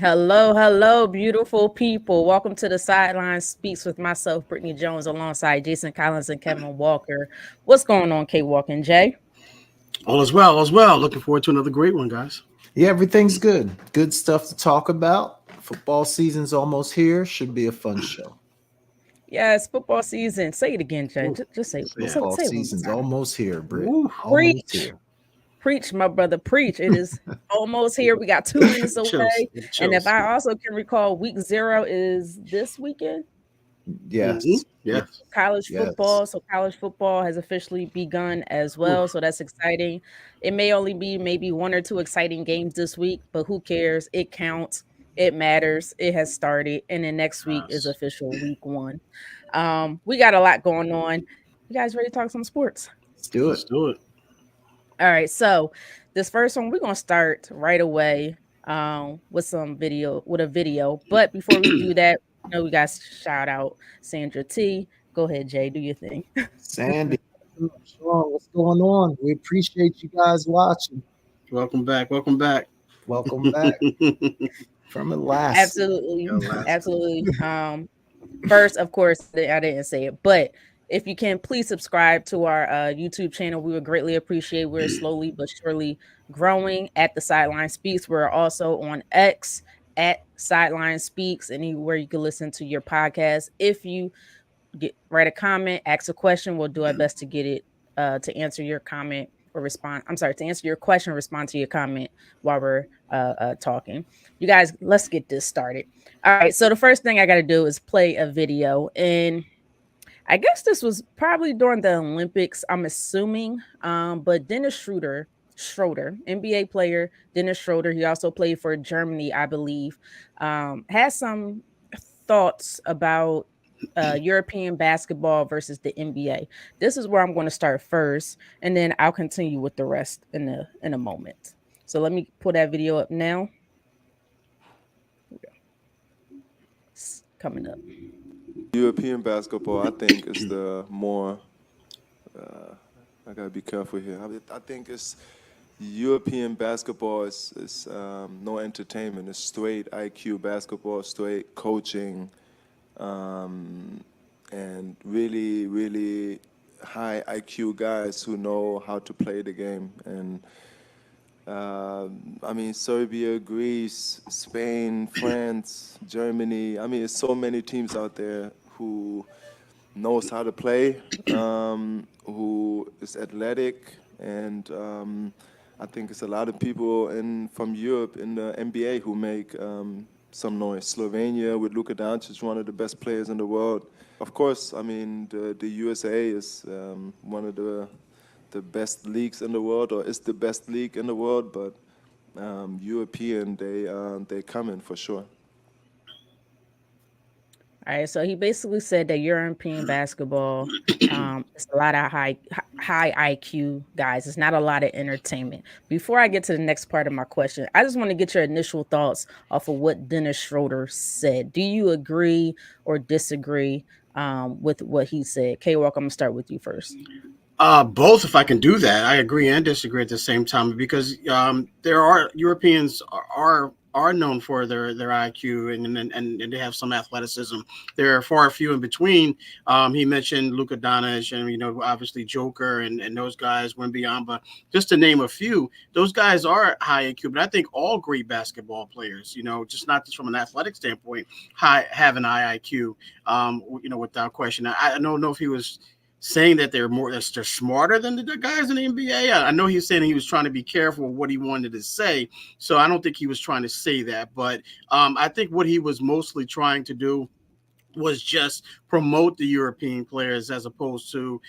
Hello, hello, beautiful people. Welcome to the Sideline Speaks with myself, Brittany Jones, alongside Jason Collins and Kevin Walker. What's going on, K Walk and Jay? All is well, all is well. Looking forward to another great one, guys. Yeah, everything's good. Good stuff to talk about. Football season's almost here. Should be a fun show. Yes, football season. Say it again, Jay. Ooh, Just say, yeah. Football say it one season's more time. almost here, Britt. Ooh, Almost Preach, here. preach, my brother, preach. It is almost here. We got 2 minutes chills, away. And if chills. I also can recall, week 0 is this weekend. Yes. Yes. Yes. College Yes. football. So college football has officially begun as well. Oof. So that's exciting. It may only be maybe one or two exciting games this week, but who cares? It counts. It matters. It has started. And then next week is Yes. official week 1. We got a lot going on. You guys ready to talk some sports? Let's do it. Let's do it. All right. So this first one, we're gonna start right away with a video. But before we do that, we got to shout out Sandra T. Go ahead, Jay. Do your thing. Sandy. Strong. What's going on? We appreciate you guys watching. Welcome back. Welcome back. Welcome back from Alaska. Absolutely. Alaska. Absolutely. First, of course, I didn't say it, but if you can, please subscribe to our YouTube channel. We would greatly appreciate. We're slowly but surely growing at the Sideline Speaks. We're also on X at Sideline Speaks, anywhere you can listen to your podcast. If you write a comment, ask a question, we'll do our best to get it to answer your comment or respond. I'm sorry, to answer your question, respond to your comment while we're talking. You guys, let's get this started. All right, so the first thing I got to do is play a video, and I guess this was probably during the Olympics, I'm assuming. But Schroder, NBA player Dennis Schroder, he also played for Germany, I believe, has some thoughts about European basketball versus the NBA. This is where I'm going to start first, and then I'll continue with the rest in a moment. So let me pull that video up now. It's coming up. European basketball, I think, is the more. I gotta be careful here. I think it's European basketball is no entertainment. It's straight IQ basketball, straight coaching, and really, really high IQ guys who know how to play the game. And I mean, Serbia, Greece, Spain, France, Germany. I mean, it's so many teams out there who knows how to play, who is athletic, and I think it's a lot of people from Europe in the NBA who make some noise. Slovenia with Luka Doncic, one of the best players in the world. Of course, I mean, the USA is one of the best leagues in the world, or is the best league in the world, but European, they come in for sure. All right, so he basically said that European basketball, it's a lot of high IQ guys. It's not a lot of entertainment. Before I get to the next part of my question, I just want to get your initial thoughts off of what Dennis Schroder said. Do you agree or disagree with what he said? K-Walk, I'm gonna start with you first. Both, if I can do that. I agree and disagree at the same time because there are Europeans are known for their IQ and they have some athleticism. There are far few in between. He mentioned Luka Doncic and obviously Joker and those guys went beyond, but just to name a few, those guys are high IQ. But I think all great basketball players, just not just from an athletic standpoint, have an high IQ. Without question. I don't know if he was saying that they're smarter than the guys in the NBA. I know he was saying he was trying to be careful of what he wanted to say, so I don't think he was trying to say that. But I think what he was mostly trying to do was just promote the European players as opposed to,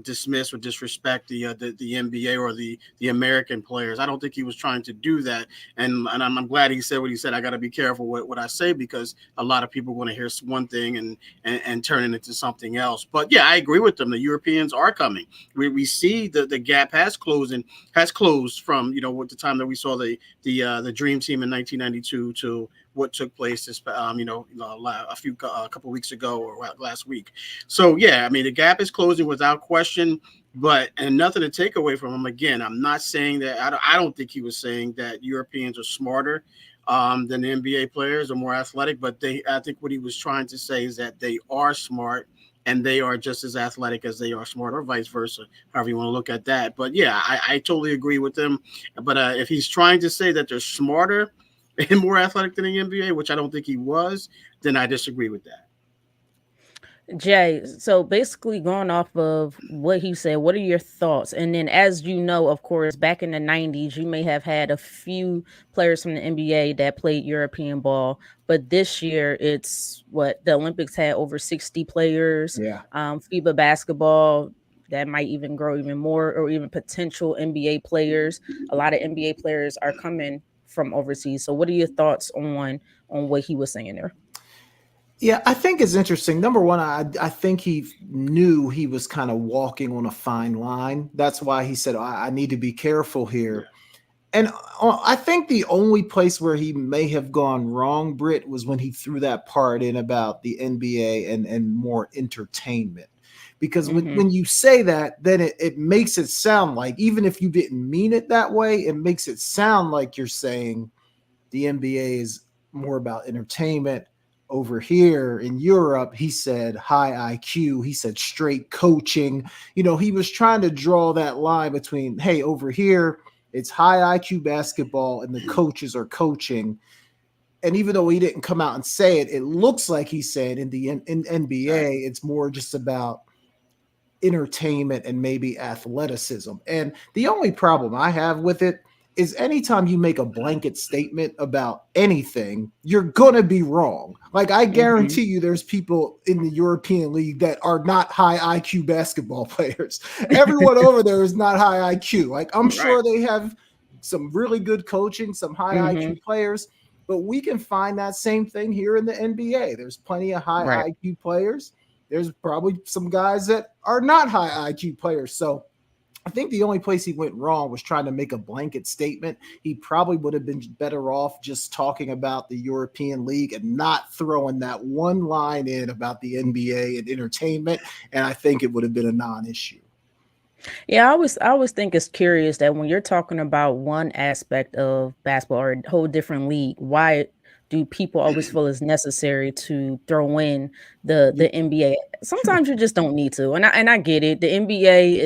dismiss or disrespect the NBA or the American players. I don't think he was trying to do that, and I'm glad he said what he said. I got to be careful what I say because a lot of people want to hear one thing and turn it into something else. But yeah, I agree with them. The Europeans are coming. We see the gap has closed from with the time that we saw the Dream Team in 1992 to what took place this a couple weeks ago or last week. So yeah, I mean the gap is closing without question. But and nothing to take away from him. Again, I'm not saying that. I don't think he was saying that Europeans are smarter. than the NBA players are more athletic. But I think what he was trying to say is that they are smart and they are just as athletic as they are smart, or vice versa, however you want to look at that. But yeah, I totally agree with him. But if he's trying to say that they're smarter and more athletic than the NBA, which I don't think he was, then I disagree with that. Jay, so basically going off of what he said, what are your thoughts? And then as you know, of course, back in the 90s, you may have had a few players from the NBA that played European ball, but this year it's what the Olympics had over 60 players. Yeah. FIBA basketball that might even grow even more, or even potential NBA players. A lot of NBA players are coming from overseas. So what are your thoughts on what he was saying there? Yeah, I think it's interesting. Number one, I think he knew he was kind of walking on a fine line. That's why he said, I need to be careful here. And I think the only place where he may have gone wrong, Britt, was when he threw that part in about the NBA and more entertainment. Because when you say that, then it makes it sound like, even if you didn't mean it that way, it makes it sound like you're saying the NBA is more about entertainment. Over here in Europe, he said high IQ. He said straight coaching. He was trying to draw that line between, hey, over here, it's high IQ basketball and the coaches are coaching. And even though he didn't come out and say it, it looks like he said in the NBA, it's more just about entertainment and maybe athleticism. And the only problem I have with it is anytime you make a blanket statement about anything, you're going to be wrong. Like, I guarantee you there's people in the European League that are not high IQ basketball players. Everyone over there is not high IQ. Like, I'm sure they have some really good coaching, some high IQ players, but we can find that same thing here in the NBA. There's plenty of high IQ players. There's probably some guys that are not high IQ players. So I think the only place he went wrong was trying to make a blanket statement. He probably would have been better off just talking about the European League and not throwing that one line in about the NBA and entertainment. And I think it would have been a non-issue. Yeah, I always think it's curious that when you're talking about one aspect of basketball or a whole different league, why do people always feel it's necessary to throw in the NBA? Sometimes you just don't need to, and I get it. The NBA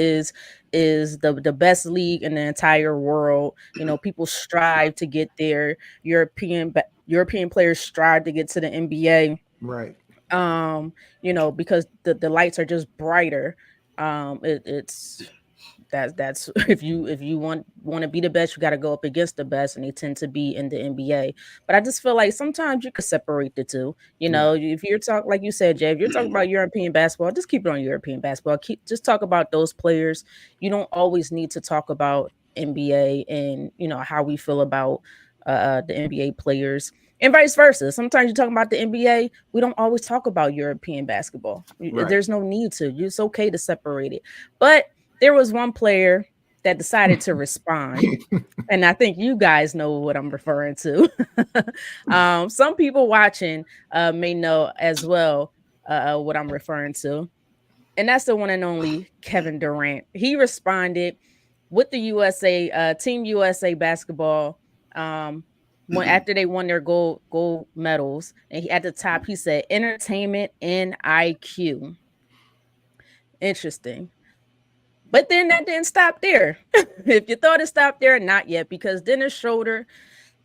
is the best league in the entire world. People strive to get there. European players strive to get to the NBA. Right. Because the lights are just brighter. It's that's if you want to be the best, you got to go up against the best, and they tend to be in the NBA. But I just feel like sometimes you could separate the two. If you're talking, like you said, Jay, if you're talking about European basketball, just keep it on European basketball. Just talk about those players. You don't always need to talk about NBA and how we feel about the NBA players. And vice versa. Sometimes you're talking about the NBA. We don't always talk about European basketball. Right. There's no need to. It's okay to separate it. But there was one player that decided to respond. And I think you guys know what I'm referring to. Some people watching may know as well what I'm referring to. And that's the one and only Kevin Durant. He responded with the USA, Team USA basketball, after they won their gold medals. And at the top, he said, entertainment and IQ. Interesting. But then that didn't stop there. If you thought it stopped there, not yet, because Dennis Schroder,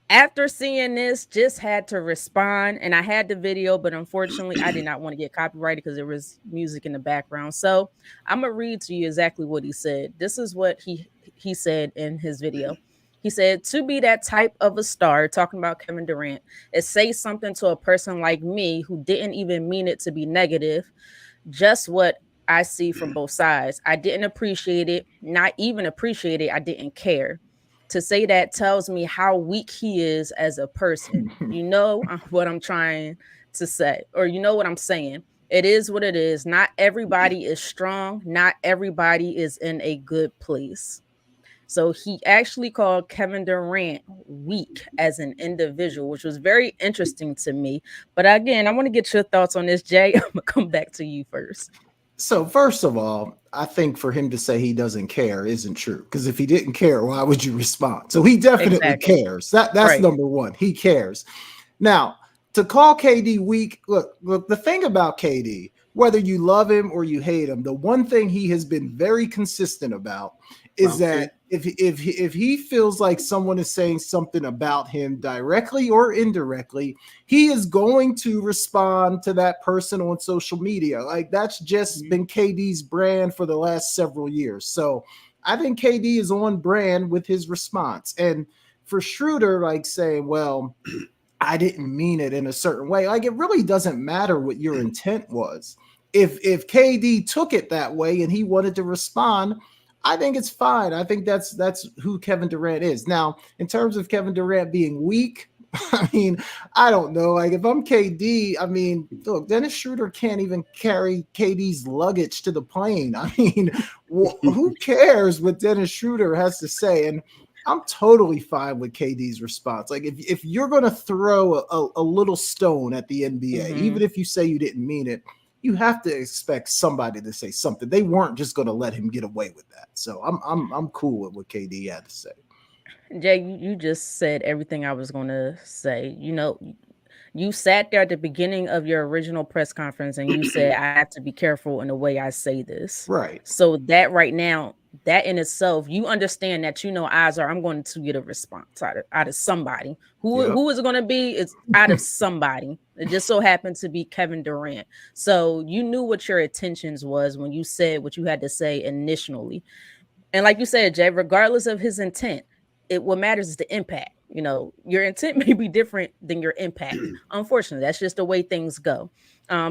after seeing this, just had to respond. And I had the video, but unfortunately, I did not want to get copyrighted because there was music in the background. So I'm going to read to you exactly what he said. This is what he said in his video. He said, to be that type of a star, talking about Kevin Durant, is say something to a person like me who didn't even mean it to be negative. Just what I see from both sides. I didn't appreciate it, not even appreciate it. I didn't care. To say that tells me how weak he is as a person. You know what I'm trying to say, or you know what I'm saying. It is what it is. Not everybody is strong. Not everybody is in a good place. So he actually called Kevin Durant weak as an individual, which was very interesting to me. But again, I want to get your thoughts on this, Jay. I'm going to come back to you first. So first of all, I think for him to say he doesn't care isn't true. Because if he didn't care, why would you respond? So he definitely Exactly. cares. That's Right. number one. He cares. Now, to call KD weak, look, the thing about KD, whether you love him or you hate him, the one thing he has been very consistent about is Well, see, that if he feels like someone is saying something about him directly or indirectly, he is going to respond to that person on social media. Like that's just been KD's brand for the last several years. So I think KD is on brand with his response. And for Schroder, like saying, well, I didn't mean it in a certain way. Like it really doesn't matter what your intent was. If KD took it that way and he wanted to respond, I think it's fine. I think that's who Kevin Durant is. Now, in terms of Kevin Durant being weak, I mean, I don't know. Like if I'm KD, I mean, look, Dennis Schroder can't even carry KD's luggage to the plane. I mean, who cares what Dennis Schroder has to say? And I'm totally fine with KD's response. Like if you're going to throw a little stone at the NBA, Mm-hmm. even if you say you didn't mean it, you have to expect somebody to say something. They weren't just going to let him get away with that. So I'm cool with what KD had to say. Jay, you just said everything I was going to say. You sat there at the beginning of your original press conference and you said, I have to be careful in the way I say this. Right. So that right now, that in itself, you understand that, odds are I'm going to get a response out of somebody. Yep. Who is it going to be? It's out of somebody. It just so happened to be Kevin Durant. So you knew what your intentions was when you said what you had to say initially. And like you said, Jay, regardless of his intent, what matters is the impact. Your intent may be different than your impact. Unfortunately, that's just the way things go.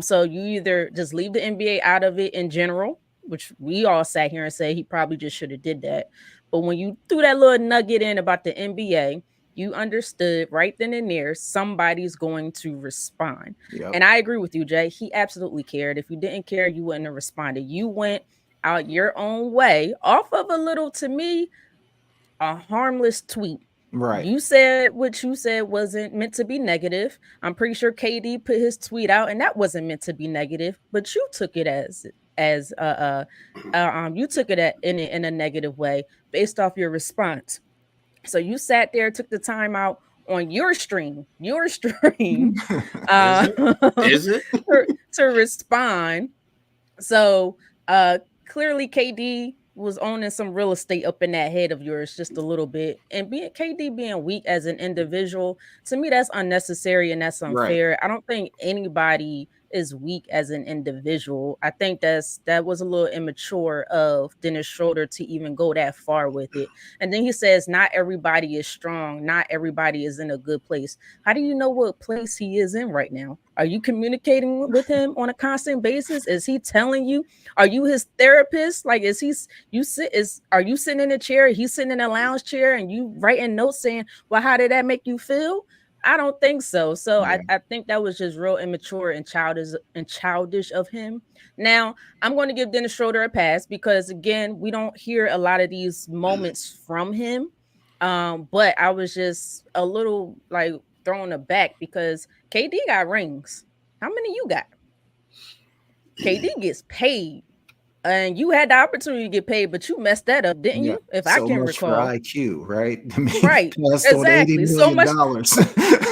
So you either just leave the NBA out of it in general, which we all sat here and say he probably just should have did that. But when you threw that little nugget in about the NBA, you understood right then and there somebody's going to respond. Yep. And I agree with you, Jay. He absolutely cared. If you didn't care, you wouldn't have responded. You went out your own way off of a little, to me, a harmless tweet. Right. You said what you said wasn't meant to be negative. I'm pretty sure KD put his tweet out and that wasn't meant to be negative, but you took it you took it in a negative way based off your response. So you sat there, took the time out on your stream, is uh, it? Is it? to respond. So clearly KD was owning some real estate up in that head of yours just a little bit. And being KD being weak as an individual, to me, that's unnecessary and that's Right. unfair. I don't think anybody is weak as an individual. I think that was a little immature of Dennis Schroder to even go that far with it. And then he says, not everybody is strong, not everybody is in a good place. How do you know what place he is in right now? Are you communicating with him on a constant basis? Is he telling you? Are you his therapist? Like, are you sitting in a chair? He's sitting in a lounge chair and you writing notes saying, well, how did that make you feel? I don't think so. So Yeah. I think that was just real immature and childish of him. Now I'm going to give Dennis Schroder a pass because again, we don't hear a lot of these moments from him. But I was just a little like thrown aback because KD got rings. How many you got? KD gets paid. And you had the opportunity to get paid, but you messed that up, didn't Yeah. you? If I So can much for recall. IQ, right? The man Right. passed on $80 Exactly. So million. much.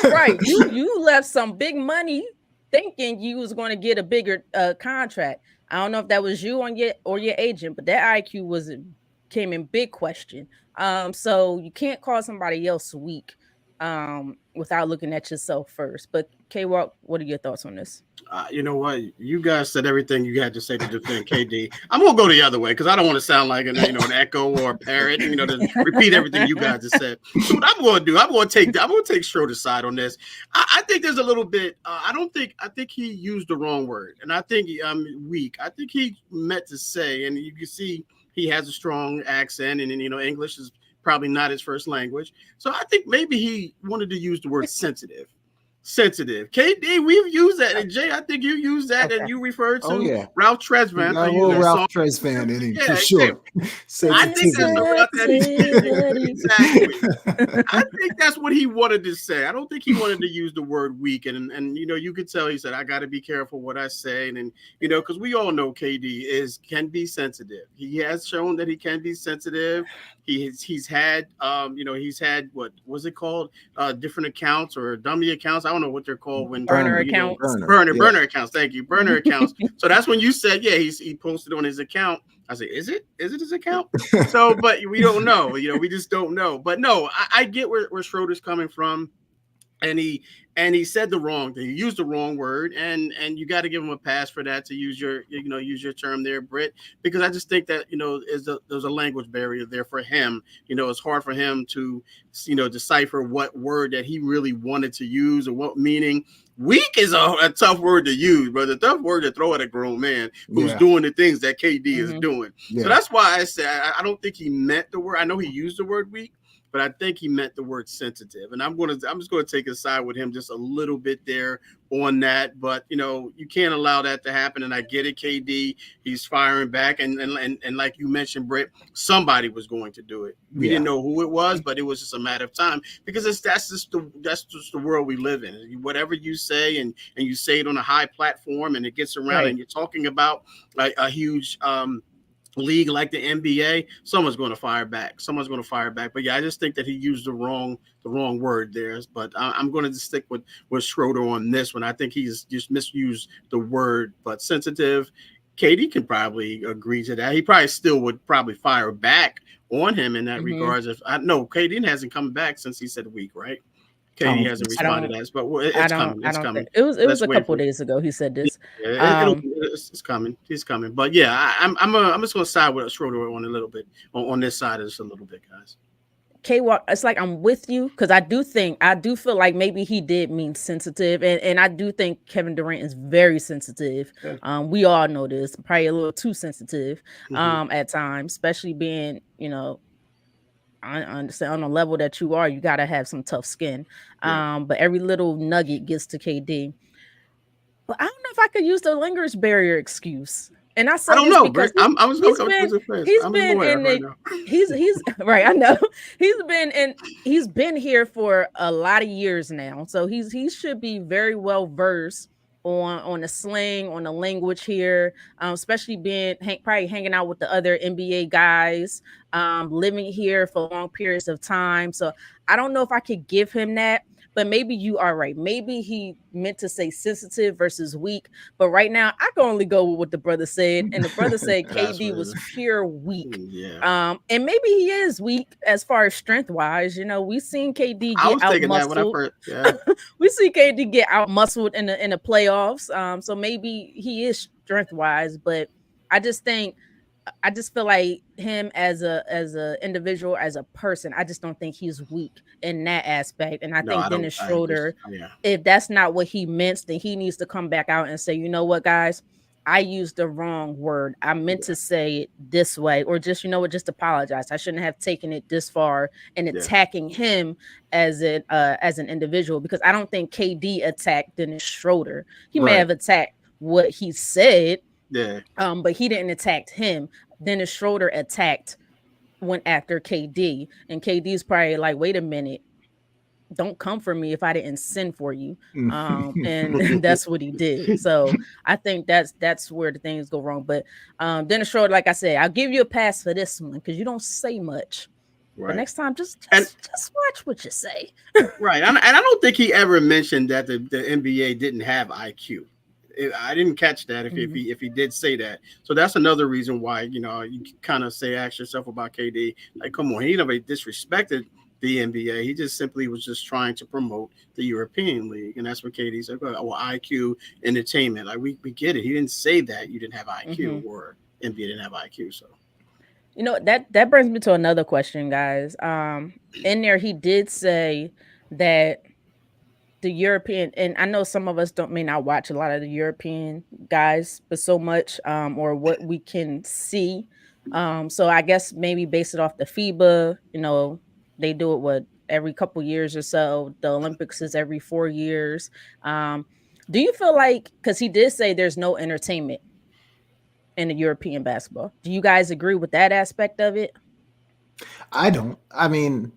Right. You left some big money thinking you was going to get a bigger contract. I don't know if that was you on your agent, but that IQ came in big question. So you can't call somebody else weak without looking at yourself first. But K Walk, what are your thoughts on this? You know what? You guys said everything you had to say to defend KD. I'm gonna go the other way because I don't want to sound like an echo or a parrot. To repeat everything you guys have said. So what I'm going to do? I'm going to take Schroeder's side on this. I think there's a little bit. I think he used the wrong word, and I think weak. I think he meant to say, and you can see he has a strong accent, and English is probably not his first language. So I think maybe he wanted to use the word sensitive. sensitive. KD, we've used that. And Jay, I think you used that, and Okay. you referred Oh to yeah, Ralph he Tresvant for got a using little a Ralph song. Tresvant in him for Yeah, yeah. sure. I think that's Sensitivity. about that. Insensitivity. Exactly. I think that's what he wanted to say. I don't think he wanted to use the word weak, and you could tell he said I got to be careful what I say, and because we all know KD can be sensitive. He has shown that he can be sensitive. He's had he's had what was it called, different accounts or dummy accounts. I don't know what they're called when Burner Burner, accounts. yeah. burner accounts. Thank you, burner accounts. So that's when you said he posted on his account. I said, is it his account? So, but we don't know. We just don't know. But no, I get where Schroeder's coming from, and he said the wrong thing. He used the wrong word, and you got to give him a pass for that, to use your term there, Britt, because I just think that there's a language barrier there for him. It's hard for him to decipher what word that he really wanted to use or what meaning. Weak is a tough word to use, but a tough word to throw at a grown man who's doing the things that KD is doing. Yeah. So that's why I say I don't think he meant the word. I know he used the word weak, but I think he meant the word sensitive. And I'm just going to take a side with him just a little bit there on that. But you can't allow that to happen. And I get it, KD. He's firing back, and like you mentioned, Britt, somebody was going to do it. We didn't know who it was, but it was just a matter of time, because that's just the world we live in. Whatever you say, and you say it on a high platform, and it gets around, Right. and you're talking about a huge league like the NBA, someone's going to fire back. But yeah, I just think that he used the wrong word there. But I'm going to just stick with Schroeder on this one. I think he's just misused the word. But sensitive, KD can probably agree to that. He probably still would probably fire back on him in that regards. If I know KD hasn't come back since he said week, right? KD hasn't I responded don't. to that, but I it's don't. coming. I It's don't coming. think it was Let's a wait couple for it. days ago he said this. It's coming. He's coming. But yeah, I'm just going to side with Schroeder on a little bit on this side of this a little bit, guys. K-Walk, it's like I'm with you, because I do feel like maybe he did mean sensitive, and I do think Kevin Durant is very sensitive. We all know this, probably a little too sensitive at times, especially being I understand on the level that you are, you got to have some tough skin. But every little nugget gets to KD. But I don't know if I could use the language barrier excuse. And I I say don't this know, because Britt. I'm just he's going been to face. he's I'm been aware in right the now. he's right. I know he's been here for a lot of years now, so he should be very well versed on the slang, on the language here, especially being probably hanging out with the other NBA guys, living here for long periods of time. So I don't know if I could give him that. But maybe you are right. Maybe he meant to say sensitive versus weak. But right now, I can only go with what the brother said. And the brother said That's KD what it was is. pure weak. Yeah. And maybe he is weak as far as strength wise. We've seen KD I get was out thinking that when I muscled. first. Yeah. We see KD get out muscled in the playoffs. So maybe he is strength wise, but I just think I just feel like him as a individual, as a person, I just don't think he's weak in that aspect. And I No, think I don't. Dennis I just. Schroeder, Yeah. if that's not what he meant, then he needs to come back out and say, you know what, guys, I used the wrong word. I meant to say it this way, or just, just apologize. I shouldn't have taken it this far and Yeah. attacking him as an individual, because I don't think KD attacked Dennis Schroeder. He may Right. have attacked what he said, Yeah. but he didn't attack him. Dennis Schroeder went after KD, and KD's probably like, wait a minute, don't come for me if I didn't send for you. And that's what he did. So I think that's where the things go wrong. But Dennis Schroeder, like I said, I'll give you a pass for this one because you don't say much. But Right. next time, just And watch what you say. right, and I don't think he ever mentioned that the NBA didn't have IQ. I didn't catch that if he did say that. So that's another reason why you kind of ask yourself about KD. Like, come on, he never disrespected the NBA. He just simply was just trying to promote the European League, and that's what KD said. Well, IQ entertainment. Like we get it. He didn't say that you didn't have IQ or NBA didn't have IQ. So that brings me to another question, guys. In there, he did say that the European, and I know some of us may not watch a lot of the European guys, but so much, or what we can see. So I guess maybe base it off the FIBA, they do it every couple years or so. The Olympics is every 4 years. Do you feel like, because he did say there's no entertainment in the European basketball, do you guys agree with that aspect of it? I don't. I mean,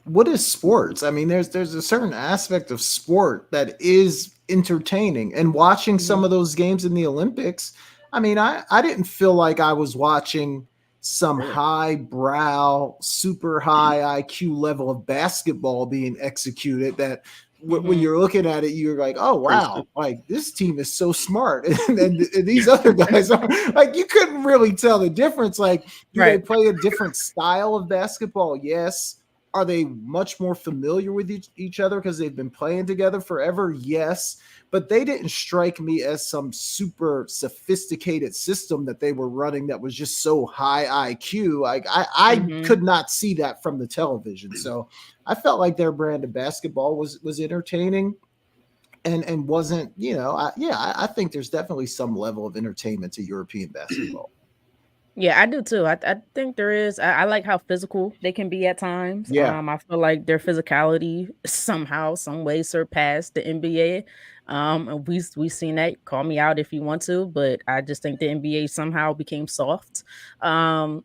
what is sports? I mean, there's a certain aspect of sport that is entertaining. And watching some of those games in the Olympics, I mean, I didn't feel like I was watching some highbrow, super high IQ level of basketball being executed that when you're looking at it, you're like, oh wow, like this team is so smart, and these other guys are like, you couldn't really tell the difference. Like, do they play a different style of basketball? Yes. Are they much more familiar with each other because they've been playing together forever? Yes. But they didn't strike me as some super sophisticated system that they were running that was just so high IQ. Like I could not see that from the television. So I felt like their brand of basketball was entertaining and wasn't, I think there's definitely some level of entertainment to European basketball. Yeah, I do too. I think there is. I like how physical they can be at times. Yeah. I feel like their physicality somehow, some way surpassed the NBA. And we've seen that. Call me out if you want to, but I just think the NBA somehow became soft. And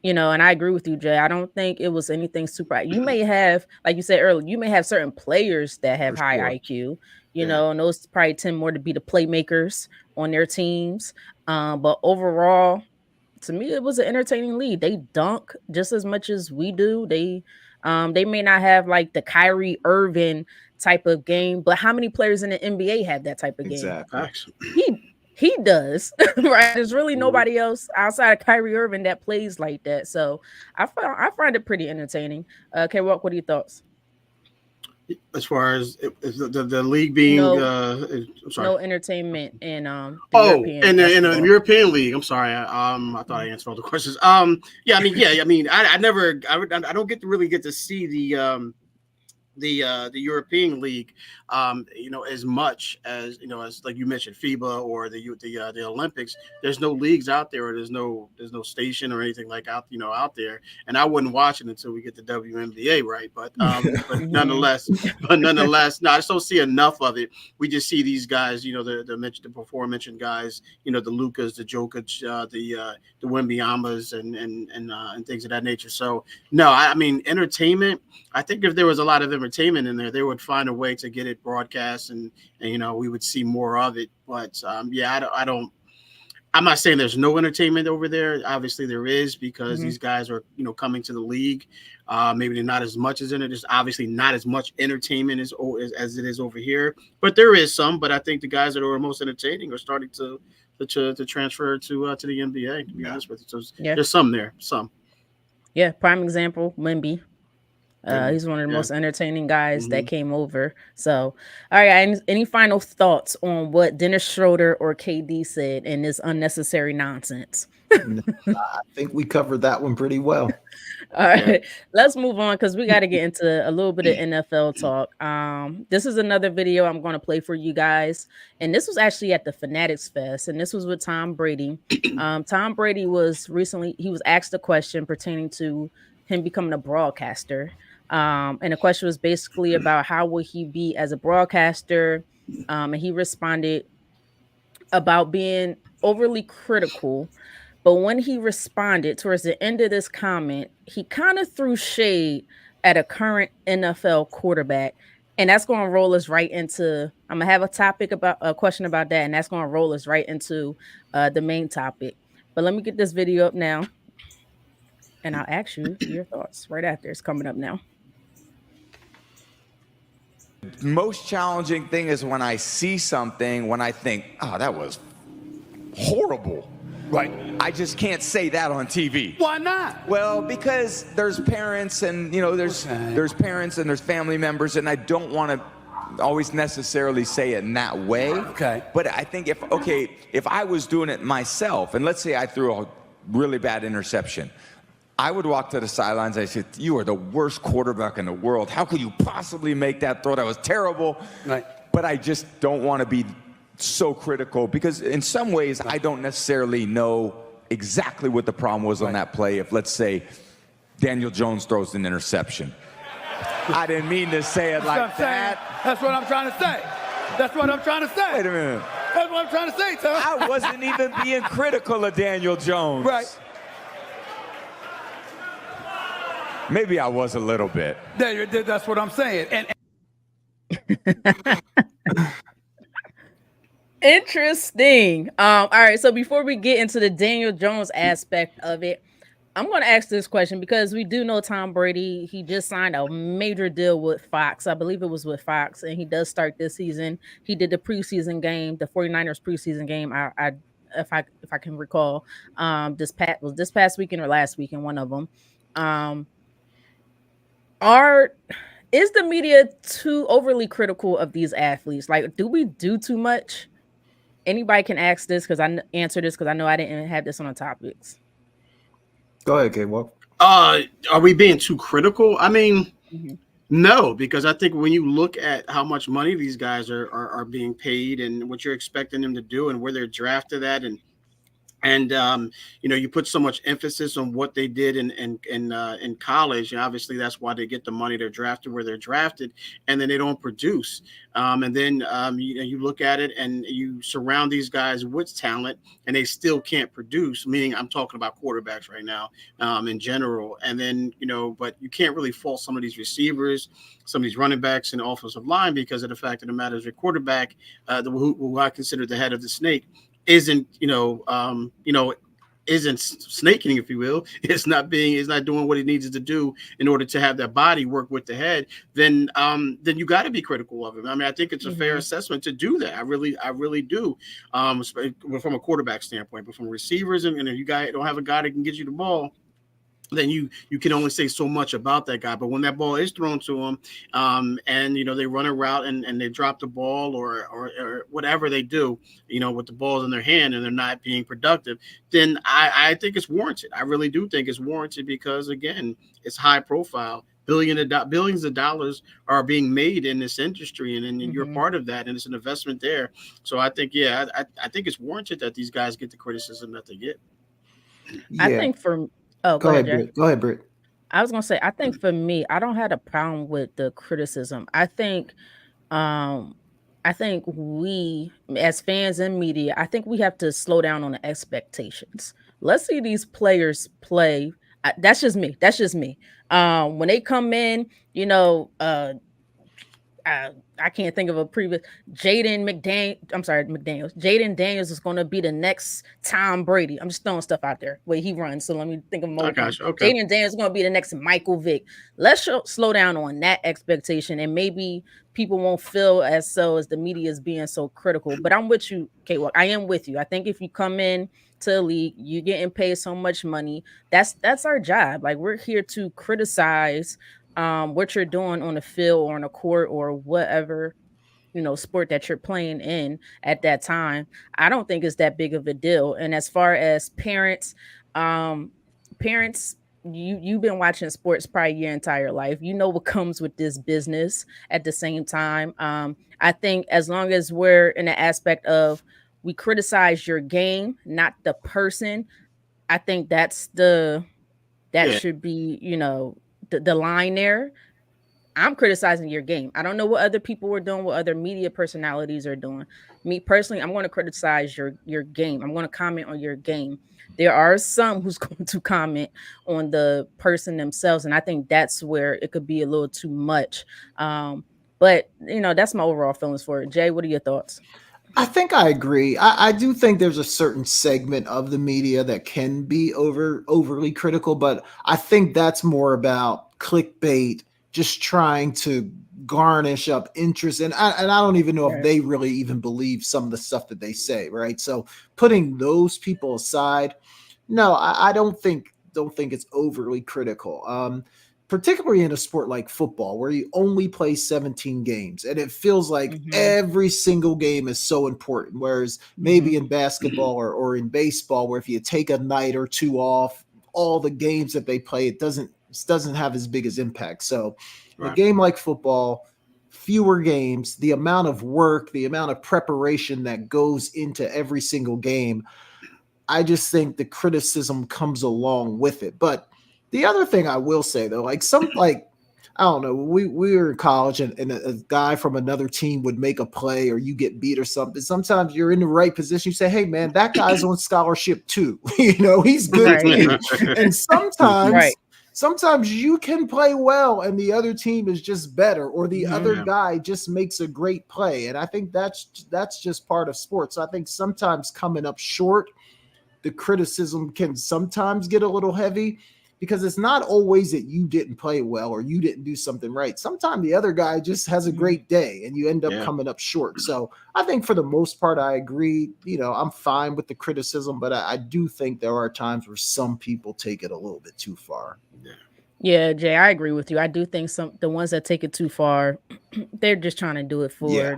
I agree with you, Jay. I don't think it was anything super. You may have, like you said earlier, you may have certain players that have high IQ, and those probably tend more to be the playmakers on their teams. But overall, to me, it was an entertaining league. They dunk just as much as we do. They may not have like the Kyrie Irving type of game, but how many players in the NBA have that type of game? Exactly. He does, right? There's really nobody else outside of Kyrie Irving that plays like that. So I find it pretty entertaining. K-Walk, what are your thoughts? As far as the league being no entertainment in European in the European league. I'm sorry. I thought I answered all the questions. I don't really get to see the European League, as much as as like you mentioned FIBA or the Olympics. There's no leagues out there, or there's no station or anything like out there. And I wouldn't watch it until we get the WNBA right. But nonetheless, no, I just don't see enough of it. We just see these guys, the before mentioned guys, the Lukas, the Jokic, the Wembeyamas, and things of that nature. So no, I mean entertainment. I think if there was a lot of entertainment in there, they would find a way to get it broadcast, and we would see more of it. But I don't. I'm not saying there's no entertainment over there. Obviously, there is, because these guys are coming to the league. Maybe they're not as much as in it. There's obviously not as much entertainment as it is over here, but there is some. But I think the guys that are most entertaining are starting to transfer to the NBA. To be honest with you, so there's some there. Some. Yeah, prime example, Wemby. He's one of the most entertaining guys that came over. So, all right. Any final thoughts on what Dennis Schroder or KD said in this unnecessary nonsense? I think we covered that one pretty well. All right, let's move on, because we got to get into a little bit of NFL talk. This is another video I'm going to play for you guys, and this was actually at the Fanatics Fest, and this was with Tom Brady. Tom Brady was asked a question pertaining to him becoming a broadcaster. And the question was basically about how would he be as a broadcaster. And he responded about being overly critical. But when he responded towards the end of this comment, he kind of threw shade at a current NFL quarterback. And that's going to roll us right into, I'm going to have a question about that. And that's going to roll us right into the main topic. But let me get this video up now, and I'll ask you your thoughts right after. It's coming up now. Most challenging thing is when I see something, when I think, oh, that was horrible. Right. I just can't say that on TV. Why not? Well, because there's parents and, there's parents and there's family members, and I don't want to always necessarily say it in that way. Okay. But I think if I was doing it myself, and let's say I threw a really bad interception, I would walk to the sidelines. I said, "You are the worst quarterback in the world. How could you possibly make that throw? That was terrible." Right. But I just don't want to be so critical, because in some ways I don't necessarily know exactly what the problem was on that play. If, let's say, Daniel Jones throws an interception. I didn't mean to say it like that. That's what I'm trying to say. That's what I'm trying to say. Wait a minute. That's what I'm trying to say, sir. I wasn't even being critical of Daniel Jones. Right. Maybe I was a little bit. That's what I'm saying. And Interesting. All right. So before we get into the Daniel Jones aspect of it, I'm going to ask this question because we do know Tom Brady. He just signed a major deal with Fox. I believe it was with Fox, and he does start this season. He did the preseason game, the 49ers preseason game. If I can recall, this past weekend or last weekend, one of them. Is the media too overly critical of these athletes? Like, do we do too much? Anybody can ask this because answer this because I know I didn't have this on the topics. Go ahead, K-Walk. Are we being too critical? I mean, no, because I think when you look at how much money these guys are being paid and what you're expecting them to do and where they're drafted at, and you put so much emphasis on what they did in college, and obviously that's why they get the money. They're drafted where they're drafted, and then they don't produce. And then you look at it and you surround these guys with talent, and they still can't produce. Meaning, I'm talking about quarterbacks right now, in general. And then but you can't really fault some of these receivers, some of these running backs, and offensive line because of the fact of the matter is your quarterback, who I consider the head of the snake, isn't snaking, if you will. It's not doing what he needs to do in order to have that body work with the head. Then you got to be critical of him. I mean, I think it's a fair assessment to do that. I really do. From a quarterback standpoint, but from receivers, and if you guys don't have a guy that can get you the ball, then you can only say so much about that guy. But when that ball is thrown to him, and they run a route and they drop the ball or whatever they do, with the balls in their hand and they're not being productive, then I think it's warranted. I really do think it's warranted because again, it's high profile. Billions of dollars are being made in this industry, and you're part of that, and it's an investment there. So I think, I think it's warranted that these guys get the criticism that they get. Yeah. I think go ahead, Britt. I was gonna say, I think for me, I don't have a problem with the criticism. I think we, as fans and media, I think we have to slow down on the expectations. Let's see these players play. That's just me. When they come in, I can't think of a previous Jaden Daniels is going to be the next Tom Brady. I'm just throwing stuff out there where he runs. So let me think of more. Okay. Jaden Daniels is going to be the next Michael Vick. Let's slow down on that expectation, and maybe people won't feel as the media is being so critical. But I'm with you, K-Walk. I am with you. I think if you come in to the league, you're getting paid so much money. That's our job. Like, we're here to criticize what you're doing on the field or on the court or whatever, sport that you're playing in at that time. I don't think it's that big of a deal. And as far as parents, you've been watching sports probably your entire life. You know what comes with this business at the same time. I think as long as we're in the aspect of we criticize your game, not the person, I think should be, the line there. I'm criticizing your game. I don't know what other people are doing, what other media personalities are doing. Me personally, I'm going to criticize your game. I'm going to comment on your game. There are some who's going to comment on the person themselves, and I think that's where it could be a little too much. But that's my overall feelings for it. Jay, what are your thoughts? I think I agree. I do think there's a certain segment of the media that can be overly critical, but I think that's more about clickbait, just trying to garnish up interest. And I don't even know if they really even believe some of the stuff that they say, right? So putting those people aside, no, I don't think it's overly critical. Particularly in a sport like football, where you only play 17 games, and it feels like every single game is so important. Whereas maybe in basketball or in baseball, where if you take a night or two off, all the games that they play, it doesn't have as big as impact. So a game like football, fewer games, the amount of work, the amount of preparation that goes into every single game, I just think the criticism comes along with it. But the other thing I will say, though, I I don't know. We were in college, and a guy from another team would make a play, or you get beat or something. Sometimes you're in the right position. You say, "Hey, man, that guy's on scholarship too. He's good Right. too." And Right. sometimes you can play well, and the other team is just better, or the other Yeah. guy just makes a great play. And I think that's just part of sports. I think sometimes coming up short, the criticism can sometimes get a little heavy because it's not always that you didn't play well or you didn't do something right. Sometimes the other guy just has a Mhm. great day and you end up Yeah. coming up short. So I think for the most part, I agree. I'm fine with the criticism, but I do think there are times where some people take it a little bit too far. Yeah, Jay, I agree with you. I do think some the ones that take it too far, they're just trying to do it Yeah.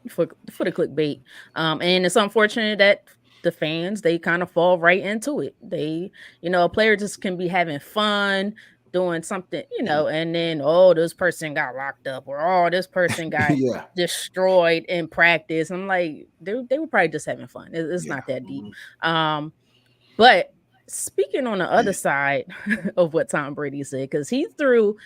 for the clickbait. And it's unfortunate that the fans they kind of fall right into it. A player just can be having fun doing something, and then this person got locked up or this person got Yeah. destroyed in practice. I'm like, they were probably just having fun. It's Yeah. not that deep. Mhm. Um, but speaking on the other side of what Tom Brady said, because he threw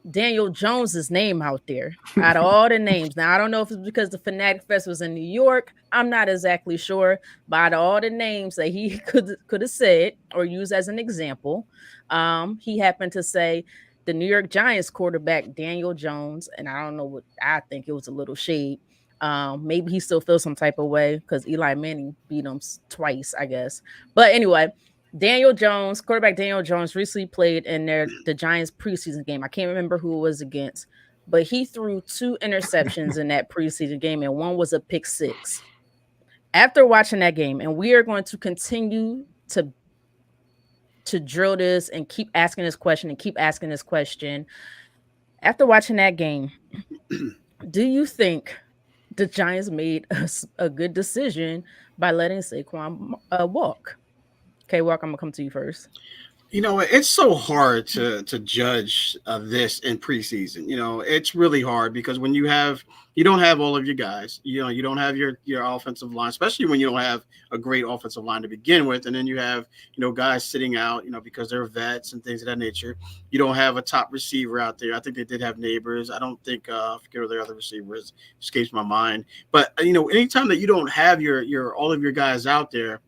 Daniel Jones's name out there out of all the names. Now I don't know if it's because the Fanatic Fest was in New York. I'm not exactly sure, but out of all the names that he could have said or used as an example, he happened to say the New York Giants quarterback Daniel Jones, and I don't know what I think it was a little shade. Maybe he still feels some type of way because Eli Manning beat him twice, I guess. But anyway, quarterback Daniel Jones, recently played in the Giants preseason game. I can't remember who it was against, but he threw two interceptions in that preseason game, and one was a pick six. After watching that game, and we are going to continue to drill this and keep asking this question and keep asking this question. After watching that game, do you think the Giants made a good decision by letting Saquon walk? Okay, Walk, I'm gonna come to you first. It's so hard to judge this in preseason. It's really hard because when you don't have all of your guys. You don't have your offensive line, especially when you don't have a great offensive line to begin with, and then you have guys sitting out, because they're vets and things of that nature. You don't have a top receiver out there. I think they did have Neighbors. I don't think I forget what their other receiver is, escapes my mind. But anytime that you don't have your all of your guys out there,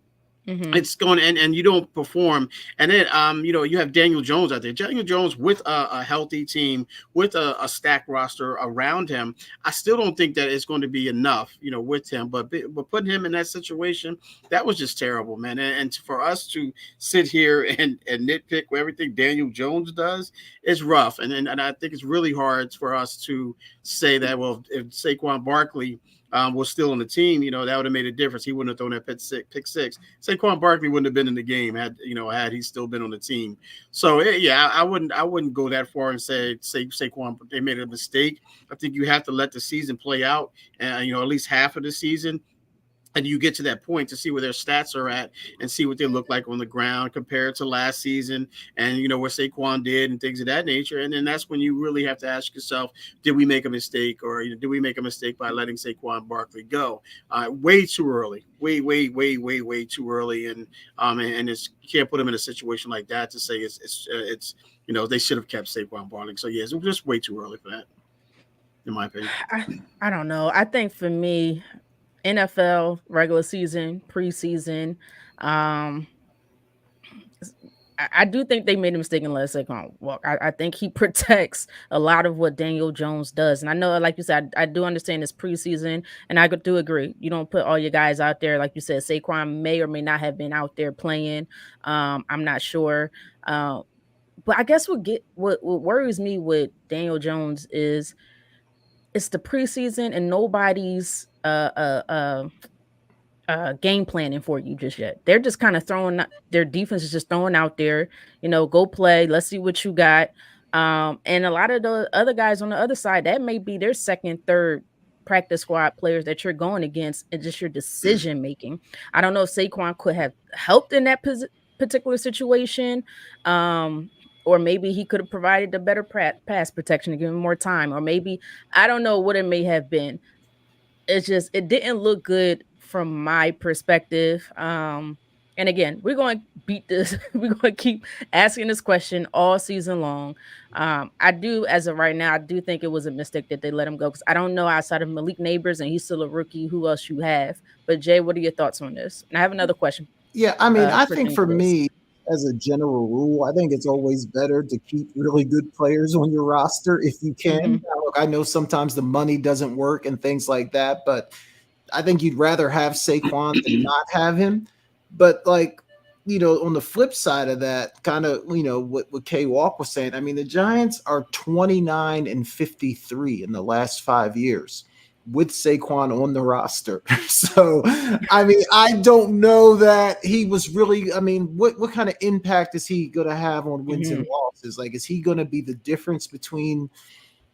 Mm-hmm. it's going and you don't perform, and then you have Daniel Jones out there. Daniel Jones with a healthy team, with a stacked roster around him. I still don't think that it's going to be enough, with him. But putting him in that situation, that was just terrible, man. And for us to sit here and nitpick everything Daniel Jones does is rough, and I think it's really hard for us to say that, well, if Saquon Barkley was still on the team, that would have made a difference. He wouldn't have thrown that pick six. Saquon Barkley wouldn't have been in the game had he still been on the team. So yeah, I wouldn't go that far and say Saquon they made a mistake. I think you have to let the season play out, and at least half of the season, and you get to that point to see where their stats are at and see what they look like on the ground compared to last season, and what Saquon did and things of that nature. And then that's when you really have to ask yourself, did we make a mistake, or did we make a mistake by letting Saquon Barkley go? Way too early, way too early, and you can't put him in a situation like that to say it's they should have kept Saquon Barkley. So yes, it was just way too early for that, in my opinion. I don't know. I think for me, NFL regular season, preseason, um, I do think they made a mistake in letting Saquon walk. I think he protects a lot of what Daniel Jones does, and I know, like you said, I do understand this preseason, and I do agree. You don't put all your guys out there, like you said. Saquon may or may not have been out there playing. I'm not sure. But I guess what worries me with Daniel Jones is it's the preseason and nobody's game planning for you just yet. They're just kind of their defense is just throwing out there, go play. Let's see what you got. And a lot of the other guys on the other side, that may be their second, third practice squad players that you're going against, and just your decision making. I don't know if Saquon could have helped in that particular situation. Or maybe he could have provided a better pass protection to give him more time, or maybe I don't know what it may have been. It's just it didn't look good from my perspective. And again, we're going to beat this. We're going to keep asking this question all season long. I do, as of right now, I do think it was a mistake that they let him go because I don't know outside of Malik Neighbors and he's still a rookie. Who else you have? But Jay, what are your thoughts on this? And I have another question Yeah, I mean, I think pertaining for to this. me, as a general rule, I think it's always better to keep really good players on your roster if you can. Hmm. Now, look, I know sometimes the money doesn't work and things like that, but I think you'd rather have Saquon than not have him. But like, on the flip side of that, kind of, what K Walk was saying, I mean, the Giants are 29 and 53 in the last 5 years with Saquon on the roster. So, I mean, I don't know that he was really, I mean, what kind of impact is he going to have on wins and Hmm. losses? Like, is he going to be the difference between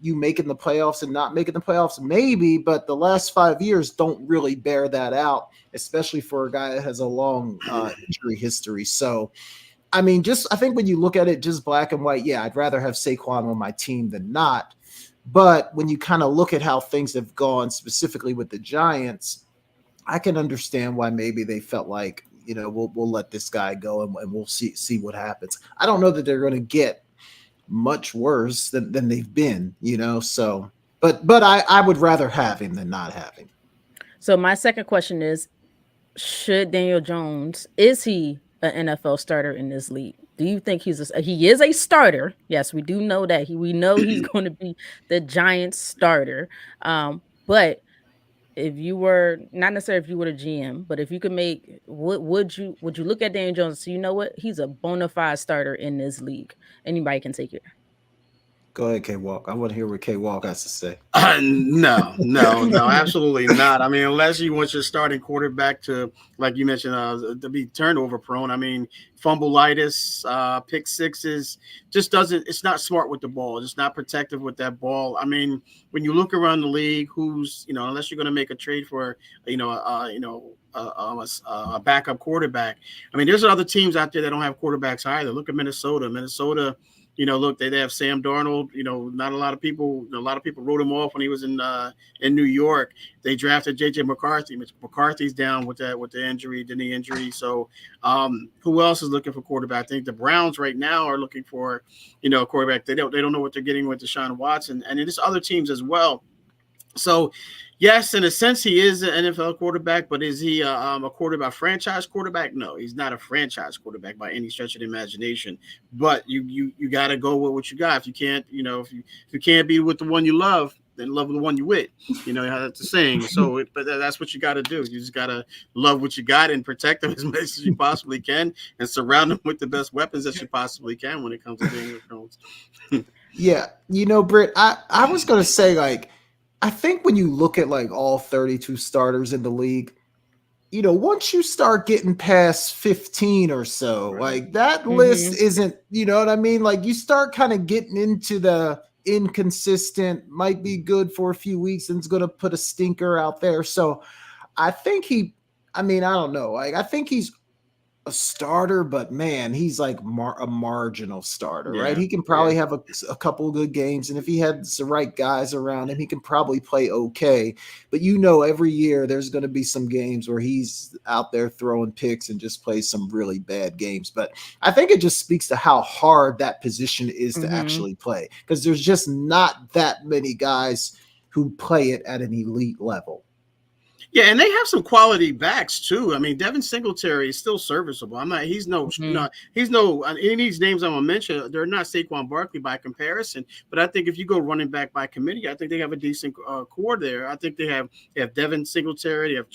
you making the playoffs and not making the playoffs? Maybe, but the last 5 years don't really bear that out, especially for a guy that has a long injury history. So, I mean, I think when you look at it just black and white, yeah, I'd rather have Saquon on my team than not. But when you kind of look at how things have gone, specifically with the Giants, I can understand why maybe they felt like, we'll let this guy go and we'll see what happens. I don't know that they're going to get much worse than they've been, So, but I would rather have him than not have him. So my second question is: should Daniel Jones, is he an NFL starter in this league? Do you think he is a starter? Yes, we do know that we know he's going to be the Giants starter. But if you were not necessarily if you were the GM, but if you could make, would you look at Daniel Jones and say, you know what, he's a bona fide starter in this league? Anybody can take it. Go ahead, K Walk. I want to hear what K Walk has to say. No, no, no, absolutely not. I mean, unless you want your starting quarterback to, like you mentioned, to be turnover prone. I mean, fumbleitis, pick sixes, just doesn't. It's not smart with the ball. It's not protective with that ball. I mean, when you look around the league, who's unless you're going to make a trade for a backup quarterback. I mean, there's other teams out there that don't have quarterbacks either. Look at Minnesota. Minnesota. Look, they have Sam Darnold. Not a lot of people wrote him off when he was in New York. They drafted JJ McCarthy. McCarthy's down with the knee injury. So, who else is looking for quarterback? I think the Browns right now are looking for, a quarterback. They don't know what they're getting with Deshaun Watson, and there's other teams as well. So, yes, in a sense, he is an NFL quarterback, but is he a franchise quarterback? No, he's not a franchise quarterback by any stretch of the imagination. But you got to go with what you got. If you can't, if you can't be with the one you love, then love the one you with. You know how that's the saying. So, but that's what you got to do. You just got to love what you got and protect them as much as you possibly can, and surround them with the best weapons that you possibly can when it comes to Daniel Jones. Yeah, Britt, I was gonna say, like, I think when you look at like all 32 starters in the league, once you start getting past 15 or so, Right. like that Hmm. list isn't, you know what I mean? Like you start kind of getting into the inconsistent, might be good for a few weeks and it's going to put a stinker out there. So I think I mean, I don't know. Like I think he's a starter, but man, he's like a marginal starter, right? Yeah, He can yeah. probably have a couple of good games, and if he had the right guys around him, he can probably play okay. But every year there's going to be some games where he's out there throwing picks and just plays some really bad games. But I think it just speaks to how hard that position is to Hmm. actually play because there's just not that many guys who play it at an elite level. Yeah, and they have some quality backs too. I mean, Devin Singletary is still serviceable. I'm not. He's no. Hmm. No. He's no. Any of these names I'm gonna mention, they're not Saquon Barkley by comparison. But I think if you go running back by committee, I think they have a decent core there. I think they have Devin Singletary, they have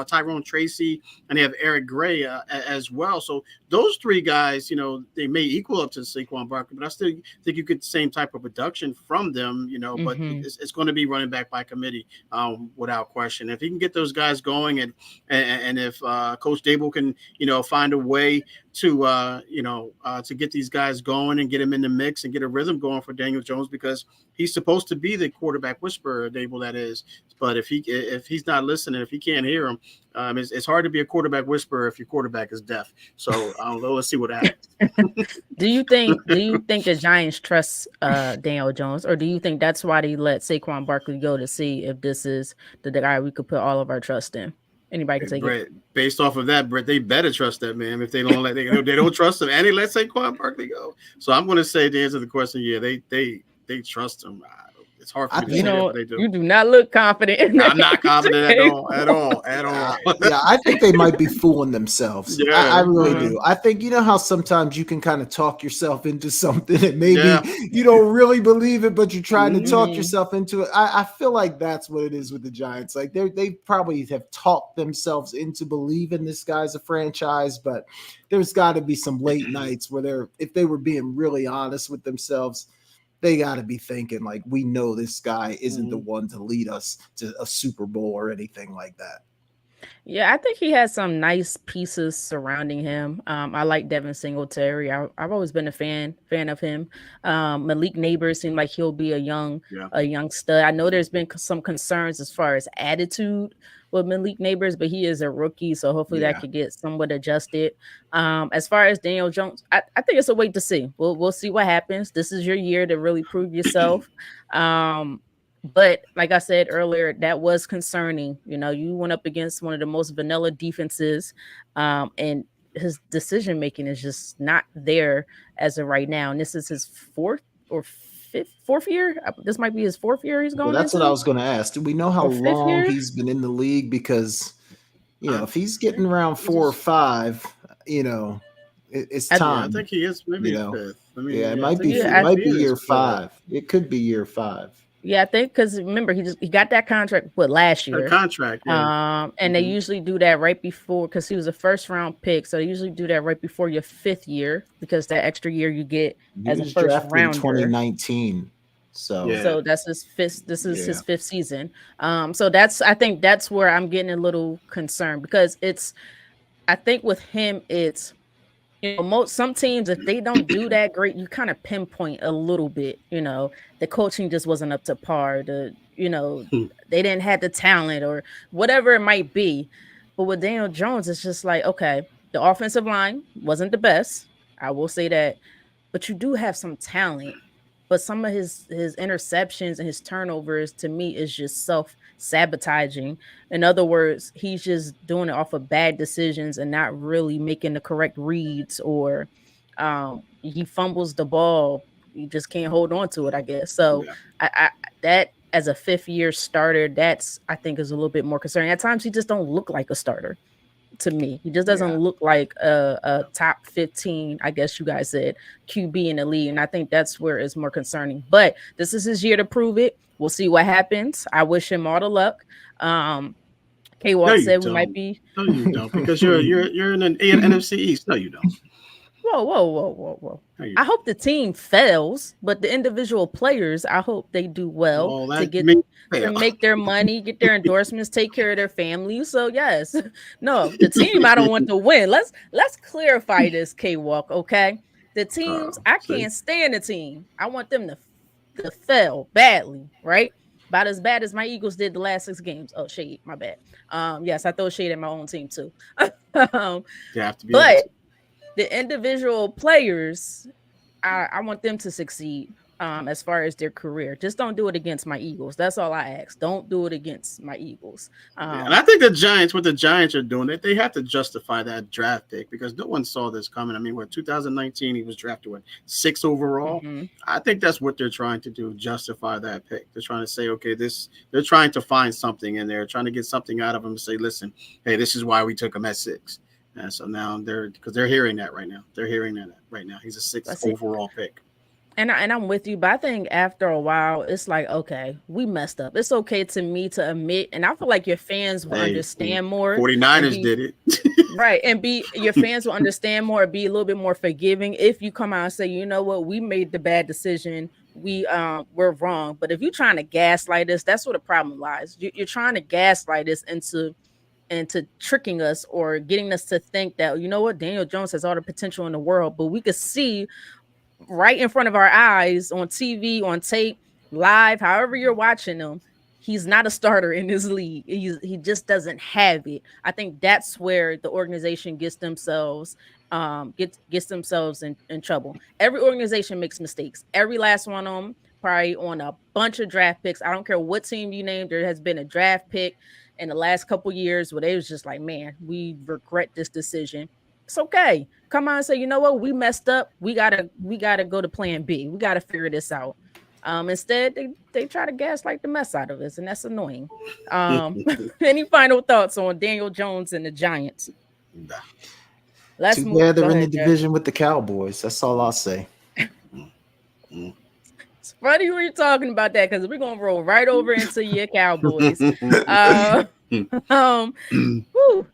Tyrone Tracy, and they have Eric Gray as well. So those three guys, they may equal up to Saquon Barkley, but I still think you get the same type of production from them. But Hmm. it's going to be running back by committee without question. If he can get those guys going, and if Coach Dable can find a way to get these guys going and get them in the mix and get a rhythm going for Daniel Jones, because he's supposed to be the quarterback whisperer, Dable, that is. But if he's not listening, if he can't hear him, it's hard to be a quarterback whisperer if your quarterback is deaf. So let's see what happens. Do you think the Giants trust Daniel Jones, or do you think that's why they let Saquon Barkley go to see if this is the guy we could put all of our trust in? Anybody can Hey, take it. Brett, based off of that, Brett, they better trust that man. If they don't trust him, and they let Saquon Barkley go. So I'm going to say to answer the question, yeah, they trust him. It's hard for I me to You think say that, know, but they do. you do not look confident in I'm that not answer, confident at K. all, at all, at all. yeah, I think they might be fooling themselves. I Yeah, really Uh-huh. do. I think you know how sometimes you can kind of talk yourself into something and maybe yeah. you don't really believe it, but you're trying to talk Mhm. Mhm. yourself into it. I feel like that's what it is with the Giants. Like they probably have talked themselves into believing this guy's a franchise, but there's got to be some late nights where they're if they were being really honest with themselves, they got to be thinking like we know this guy isn't the Mhm. one to lead us to a Super Bowl or anything like that. Yeah, I think he has some nice pieces surrounding him. I like Devin Singletary. I've always been a fan of him. Malik Neighbors seemed like he'll be Yeah. a young stud. I know there's been some concerns as far as attitude with Malik Neighbors, but he is a rookie, so hopefully that Yeah. could get somewhat adjusted. As far as Daniel Jones, I think it's a wait to see. We'll see what happens. This is your year to really prove yourself. Um, but like I said earlier, that was concerning. You know, you went up against one of the most vanilla defenses, and his decision making is just not there as of right now. And this is his fourth year. This might be his fourth year he's Well, going that's what I into, was going to ask. Do we know how or fifth long year. he's been in the league? Because I if he's getting think around this 4 or 5, it's I, yeah, I time. think he is You maybe know, fifth. I mean, yeah, it yeah, I might think be. he's It yeah, might maybe be in his year fourth. 5. It could be year 5. Yeah, I think because remember he got that contract last A year. contract, yeah. And they Hmm. usually do that right before because he was a first round pick. So they usually do that right before your fifth year because that extra year you get He as a was first drafted in rounder. 2019, so Yeah. So that's his fifth. This is yeah, his fifth season. So I think that's where I'm getting a little concerned because I think with him it's most some teams if they don't do that great, you kind of pinpoint a little bit. The coaching just wasn't up to par. They didn't have the talent or whatever it might be. But with Daniel Jones, it's just like okay, the offensive line wasn't the best. I will say that, but you do have some talent. But some of his interceptions and his turnovers to me is just self-sabotaging. In other words, he's just doing it off of bad decisions and not really making the correct reads or he fumbles the ball. He just can't hold on to it, I guess. So Yeah. I that as a fifth year starter, that's I think is a little bit more concerning. At times he just don't look like a starter to me. He just doesn't yeah. look like a top 15, I guess you guys said, QB in the league. And I think that's where it's more concerning. But this is his year to prove it. We'll see what happens. I wish him all the luck. Um, K No, Walk you said we might don't. be. No, you don't. Because you're in an NFC East. No, you don't. Whoa, whoa, whoa, whoa, whoa. No, you I don't. hope the team fails, but the individual players, I hope they do well Well, to that get means to fail. make their money, get their endorsements, take care of their families. So yes, no, the team I don't want to win. Let's clarify this, K Walk. Okay, the teams I See, can't stand the team. I want them to fail badly, right? About as bad as my Eagles did the last 6 games. Oh, shade, my bad. Yes, I throw shade at my own team too. um, you have to be able but to. the individual players, I want them to succeed as far as their career. Just don't do it against my Eagles. That's all I ask. Don't do it against my Eagles. Yeah, and I think what the Giants are doing, they have to justify that draft pick because no one saw this coming. I mean, 2019, he was drafted with 6 overall. Mhm. I think that's what they're trying to do, justify that pick. They're trying to say, okay, they're trying to find something in there, trying to get something out of him and say, listen, hey, this is why we took him at 6. And so now because they're hearing that right now. They're hearing that right now. He's a 6th That's it. overall pick. And I'm with you, but I think after a while, it's like, okay, we messed up. It's okay to me to admit, and I feel like your fans will Hey, understand more and 49ers be did it. right and be your fans will understand more, be a little bit more forgiving if you come out and say, you know what, we made the bad decision. We're wrong. But if you're trying to gaslight us, that's where the problem lies. You're trying to gaslight us into tricking us or getting us to think that you know what, Daniel Jones has all the potential in the world, but we could see right in front of our eyes on TV, on tape, live, however you're watching them, he's not a starter in this league. He just doesn't have it. I think that's where the organization gets themselves in trouble. Every organization makes mistakes. Every last one of them, probably on a bunch of draft picks. I don't care what team you name, there has been a draft pick in the last couple years where they was just like, man, we regret this decision. It's okay. Come on and say, you know what, we messed up. We gotta go to plan B. We gotta figure this out. Instead, they try to gaslight the mess out of us, and that's annoying. Um, any final thoughts on Daniel Jones and the Giants? Nah. Let's move. Go Together in the ahead, Jeff. division with the Cowboys. That's all I'll say. Mm. It's funny we are talking about that because we're gonna roll right over into your Cowboys. Uh, whew.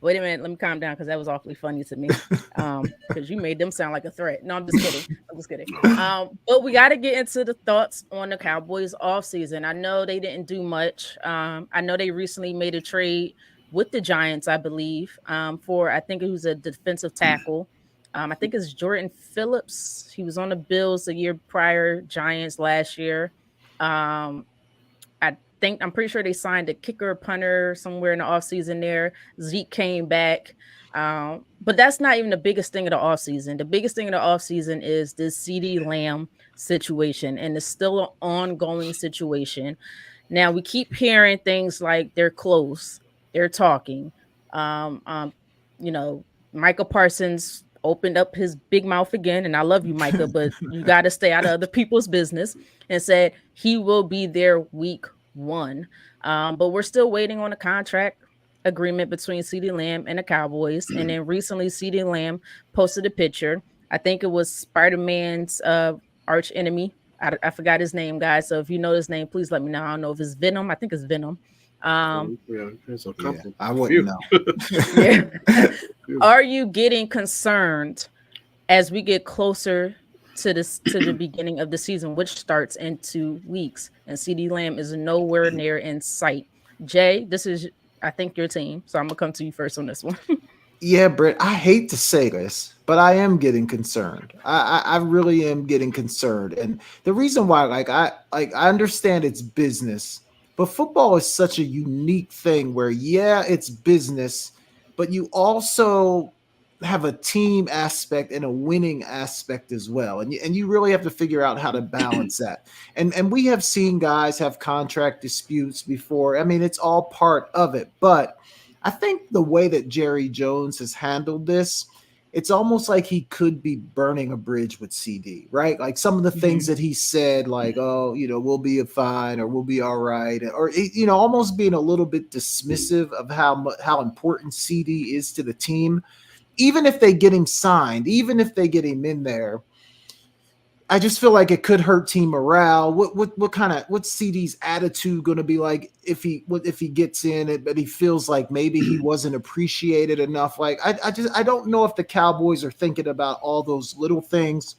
Wait a minute, let me calm down because that was awfully funny to me. Because you made them sound like a threat. No, I'm just kidding. I'm just kidding. But we got to get into the thoughts on the Cowboys offseason. I know they didn't do much. I know they recently made a trade with the Giants, I believe, for I think it was a defensive tackle. I think it's Jordan Phillips. He was on the Bills the year prior, Giants last year. Um, I'm pretty sure they signed a kicker, punter somewhere in the offseason there. Zeke came back. But that's not even the biggest thing of the offseason. The biggest thing of the offseason is this CeeDee Lamb situation, and it's still an ongoing situation. Now we keep hearing things like they're close, they're talking. Um, um, you know, Micah Parsons opened up his big mouth again, and I love you, Micah, but you got to stay out of other people's business, and said he will be there week one. But we're still waiting on a contract agreement between CeeDee Lamb and the Cowboys. And then recently, CeeDee Lamb posted a picture. I think it was Spider-Man's arch enemy. I forgot his name, guys. So if you know his name, please let me know. I don't know if it's Venom. I think it's Venom. Yeah, there's a couple. I wouldn't know. Yeah. Are you getting concerned as we get closer to the beginning of the season, which starts in 2 weeks, and CeeDee Lamb is nowhere near in sight? Jay, this is I think your team, so I'm gonna come to you first on this one. Yeah, Britt, I hate to say this, but I am getting concerned. I really am getting concerned. And the reason why, I understand it's business, but football is such a unique thing where, yeah, it's business, but you also have a team aspect and a winning aspect as well. And you really have to figure out how to balance that. And we have seen guys have contract disputes before. I mean, it's all part of it, but I think the way that Jerry Jones has handled this, it's almost like he could be burning a bridge with CeeDee, right? Like some of the things that he said, like, oh, we'll be fine or we'll be all right. Or, almost being a little bit dismissive of how important CeeDee is to the team. Even if they get him signed, even if they get him in there, I just feel like it could hurt team morale. What's CeeDee's attitude going to be like if he gets in it, but he feels like maybe he wasn't appreciated enough? Like I don't know if the Cowboys are thinking about all those little things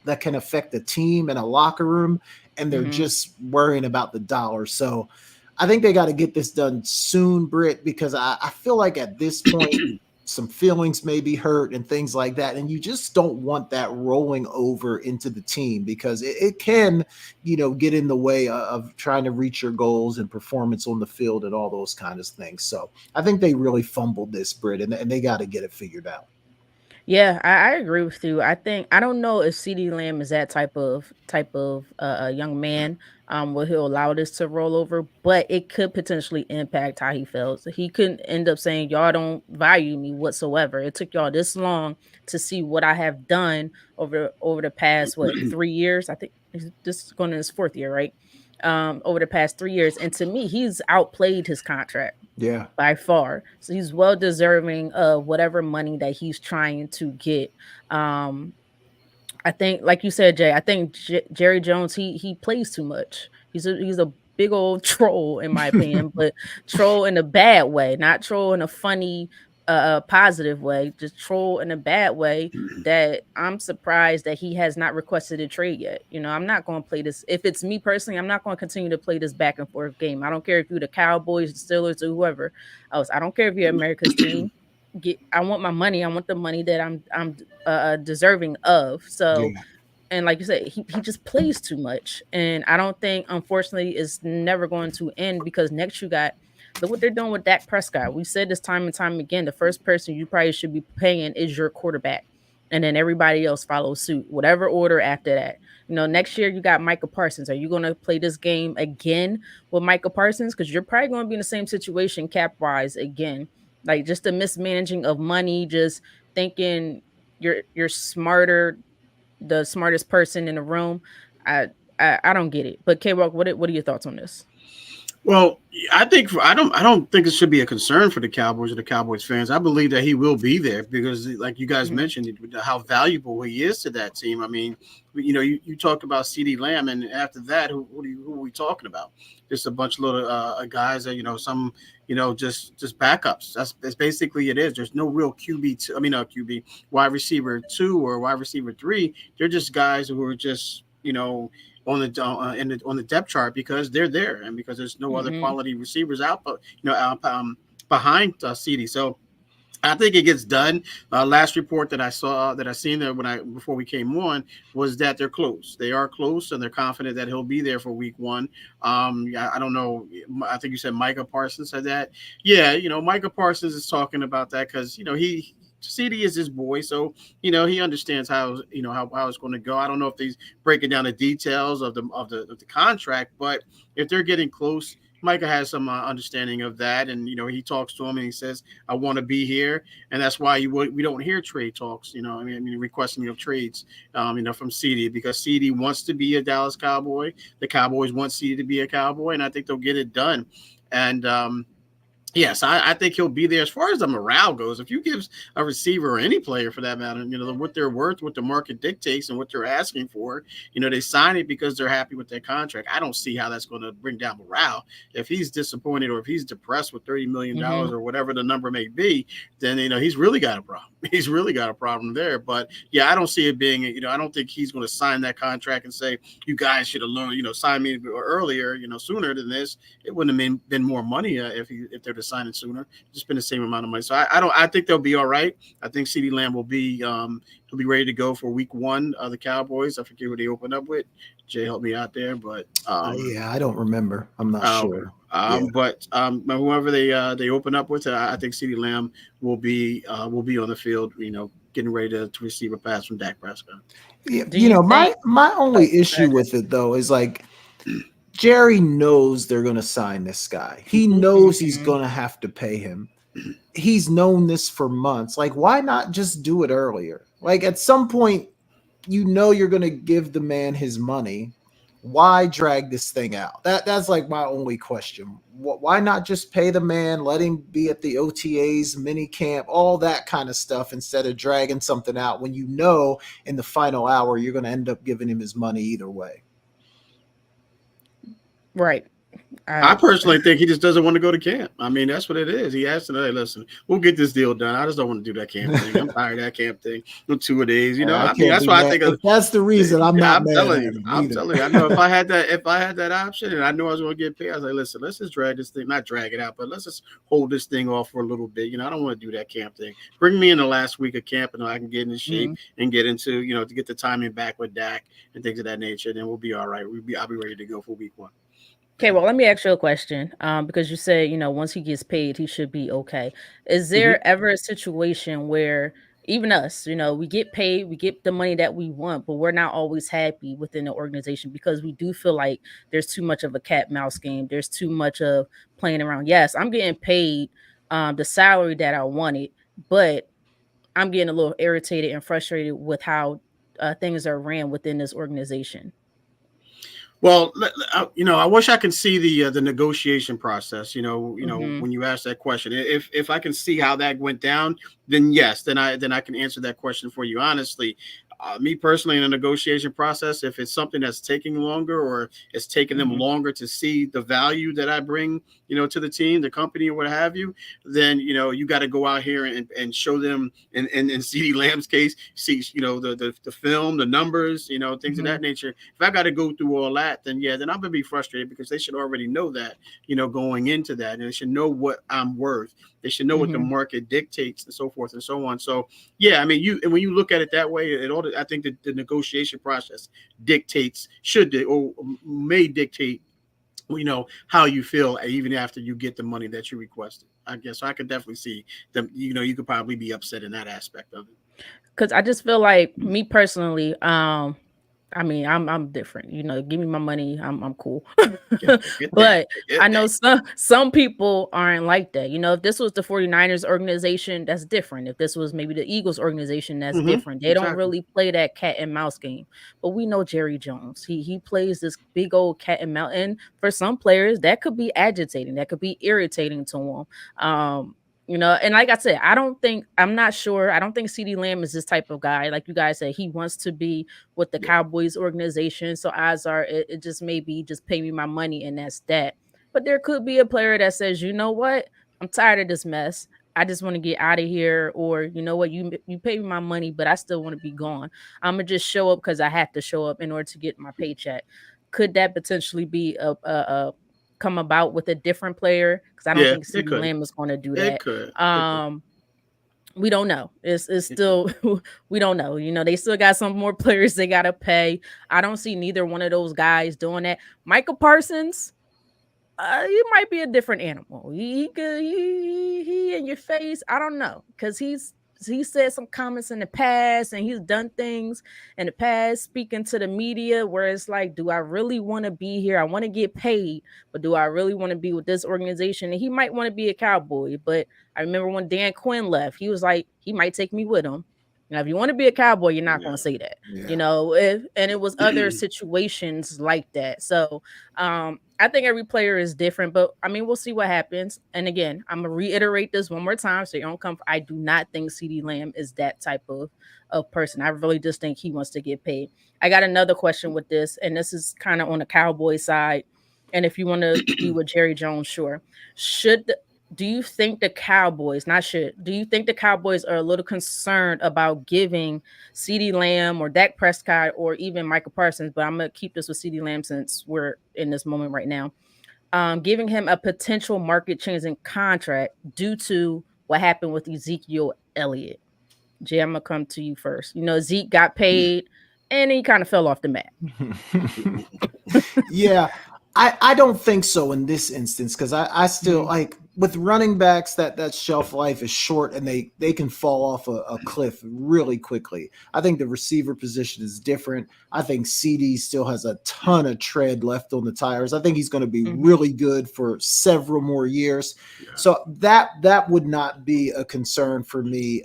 that can affect the team and a locker room, and they're just worrying about the dollar. So I think they got to get this done soon, Britt, because I feel like at this point some feelings may be hurt and things like that. And you just don't want that rolling over into the team because it can, get in the way of trying to reach your goals and performance on the field and all those kinds of things. So I think they really fumbled this, Britt, and they got to get it figured out. Yeah, I agree with you. I don't know if CeeDee Lamb is that type of young man where he'll allow this to roll over, but it could potentially impact how he feels. He could end up saying, y'all don't value me whatsoever. It took y'all this long to see what I have done over the past 3 years. I think this is going in his 4th year, right? Over the past 3 years. And to me, he's outplayed his contract. Yeah, by far. So he's well deserving of whatever money that he's trying to get. I think, like you said, Jay, I think Jerry Jones, he plays too much. He's a big old troll, in my opinion, but troll in a bad way, not troll in a funny, positive way, just troll in a bad way that I'm surprised that he has not requested a trade yet. I'm not going to play this. If it's me personally, I'm not going to continue to play this back and forth game. I don't care if you're the Cowboys, the Steelers, or whoever else. I don't care if you're America's team. I want my money. I want the money that I'm deserving of. So, and like you said, he just plays too much. And I don't think, unfortunately, it's never going to end because next look what they're doing with Dak Prescott. We said this time and time again, the first person you probably should be paying is your quarterback. and then everybody else follows suit, whatever order after that. Next year you got Micah Parsons. Are you going to play this game again with Micah Parsons? Because you're probably going to be in the same situation cap wise again. Like just the mismanaging of money, just thinking you're smarter, the smartest person in the room. I I don't get it. But K Rock, what are your thoughts on this? Well, I don't think it should be a concern for the Cowboys or the Cowboys fans. I believe that he will be there because, like you guys Mm-hmm. mentioned, how valuable he is to that team. I mean, you talked about CeeDee Lamb, and after that, who are we talking about? Just a bunch of little guys that some just backups. That's basically it is. There's no real QB two. I mean, no QB wide receiver 2 or wide receiver 3. They're just guys who are just on the depth chart because they're there and because there's no other Mm-hmm. quality receivers out, but behind CeeDee. So I think it gets done. Last report that I seen there before we came on was that they're close. They are close, and they're confident that he'll be there for week 1. Yeah, I don't know. I think you said Micah Parsons said that. Yeah, Micah Parsons is talking about that because he. CeeDee is his boy, so he understands how it's going to go. I don't know if he's breaking down the details of the contract, but if they're getting close, Micah has some understanding of that, and he talks to him and he says, "I want to be here," and that's why we don't hear trade talks. I mean, requesting of trades, from CeeDee because CeeDee wants to be a Dallas Cowboy. The Cowboys want CeeDee to be a Cowboy, and I think they'll get it done. And yes, I think he'll be there. As far as the morale goes, if you give a receiver or any player for that matter, what they're worth, what the market dictates, and what they're asking for, they sign it because they're happy with their contract. I don't see how that's going to bring down morale. If he's disappointed or if he's depressed with $30 million Mm-hmm. or whatever the number may be, then he's really got a problem. He's really got a problem there. But yeah, I don't see it being. I don't think he's going to sign that contract and say you guys should have learned, sign me earlier, sooner than this. It wouldn't have been more money if they're to sign it sooner. Just been the same amount of money. So I think they'll be all right. I think CeeDee Lamb will be he'll be ready to go for week 1 of the Cowboys. I forget who they opened up with. Jay helped me out there, but Yeah, I don't remember. I'm not okay. sure. Yeah. But whoever they open up with, I think CeeDee Lamb will be on the field, getting ready to receive a pass from Dak Prescott. Yeah, Do you think? my Oh, only go ahead, issue with it though is like Jerry knows they're going to sign this guy. He Mhm. knows he's mm-hmm. going to have to pay him. He's known this for months. Like, why not just do it earlier? Like, at some point, you're going to give the man his money. Why drag this thing out? That's like my only question. Why not just pay the man, let him be at the OTAs, mini camp, all that kind of stuff instead of dragging something out when in the final hour you're going to end up giving him his money either way. Right. I I personally think he just doesn't want to go to camp. I mean, that's what it is. He asked, "Hey, listen, we'll get this deal done. I just don't want to do that camp thing. I'm tired of that camp thing. No 2 days. I I mean, can't that's be why I mad. think If that's the reason, I'm not I'm mad telling at you. him I'm either. telling you. I know if I had that option and I knew I was going to get paid, I was like, listen, let's just drag this thing, not drag it out, but let's just hold this thing off for a little bit. I don't want to do that camp thing. Bring me in the last week of camp and I can get into shape mhm. and get into, to get the timing back with Dak and things of that nature. Then we'll be all right. I'll be ready to go for week 1. Okay, well, let me ask you a question. Because you said, once he gets paid, he should be okay. Is Mm-hmm. there ever a situation where even us, we get paid, we get the money that we want, but we're not always happy within the organization because we do feel like there's too much of a cat mouse game. There's too much of playing around. Yes, I'm getting paid the salary that I wanted, but I'm getting a little irritated and frustrated with how things are ran within this organization. Well, I wish I could see the negotiation process. Hmm. When you ask that question, if I can see how that went down, then yes, then I can answer that question for you honestly. Me personally, in a negotiation process, if it's something that's taking longer or it's taking them Hmm. longer to see the value that I bring, to the team, the company, or what have you, then you got to go out here and show them. In CeeDee Lamb's case, see the film, the numbers, things of Hmm. that nature. If I got to go through all that, then I'm gonna be frustrated because they should already know that, going into that, and they should know what I'm worth. They should know what the Hmm. market dictates and so forth and so on. So yeah, I mean, and when you look at it that way, I think that the negotiation process or may dictate, how you feel even after you get the money that you requested. I guess so I could definitely see them. You could probably be upset in that aspect of it. Because I just feel like me personally, I mean, I'm different. You know, give me my money, I'm cool. Get that. But Get I know some people aren't like that. You know, if this was the 49ers organization, that's different. If this was maybe the Eagles organization, that's that. different. They don't Exactly. really play that cat and mouse game. But we know Jerry Jones. He plays this big old cat and mouse. And for some players, that could be agitating. That could be irritating to them. You know, and like I said, I'm not sure. I don't think CeeDee Lamb is this type of guy. Like you guys said, he wants to be with the Yeah. Cowboys organization. So odds are it just maybe just pay me my money and that's that. But there could be a player that says, you know what, I'm tired of this mess. I just want to get out of here, or you know what, you pay me my money, but I still want to be gone. I'm gonna just show up because I have to show up in order to get my paycheck. Could that potentially be a come about with a different player? Because I don't Yeah. think It CeeDee could. Lamb is going to do It that. could. It could. Um, we don't know. It's It could. still we don't know. You know, they still got some more players they gotta pay. I don't see neither one of those guys doing that. Michael Parsons, he might be a different animal. He could he in your face. I don't know because he said some comments in the past and he's done things in the past speaking to the media where it's like, do I really want to be here? I want to get paid, but do I really want to be with this organization? And he might want to be a Cowboy, but I remember when Dan Quinn left, he was like, he might take me with him. Now, if you want to be a Cowboy, you're not going Yeah. to say that, you Yeah. know. And it was other situations like that. So I think every player is different, but I mean, we'll see what happens. And again, I'm gonna reiterate this one more time so you don't come. I do not think CeeDee Lamb is that type of person. I really just think he wants to get paid. I got another question with this, and this is kind of on the Cowboy side. And if you want to be with Jerry Jones, sure. Do you think the Cowboys, not should, do you think the Cowboys are a little concerned about giving CeeDee Lamb or Dak Prescott or even Michael Parsons? But I'm going to keep this with CeeDee Lamb since we're in this moment right now. Giving him a potential market changing contract due to what happened with Ezekiel Elliott. Jay, I'm going to come to you first. You know, Zeke got paid and he kind of fell off the map. Yeah, I don't think so in this instance because I still like with running backs that shelf life is short and they can fall off a cliff really quickly. I think the receiver position is different. I think CD still has a ton of tread left on the tires. I think he's going to be really good for several more years. Yeah. So that would not be a concern for me,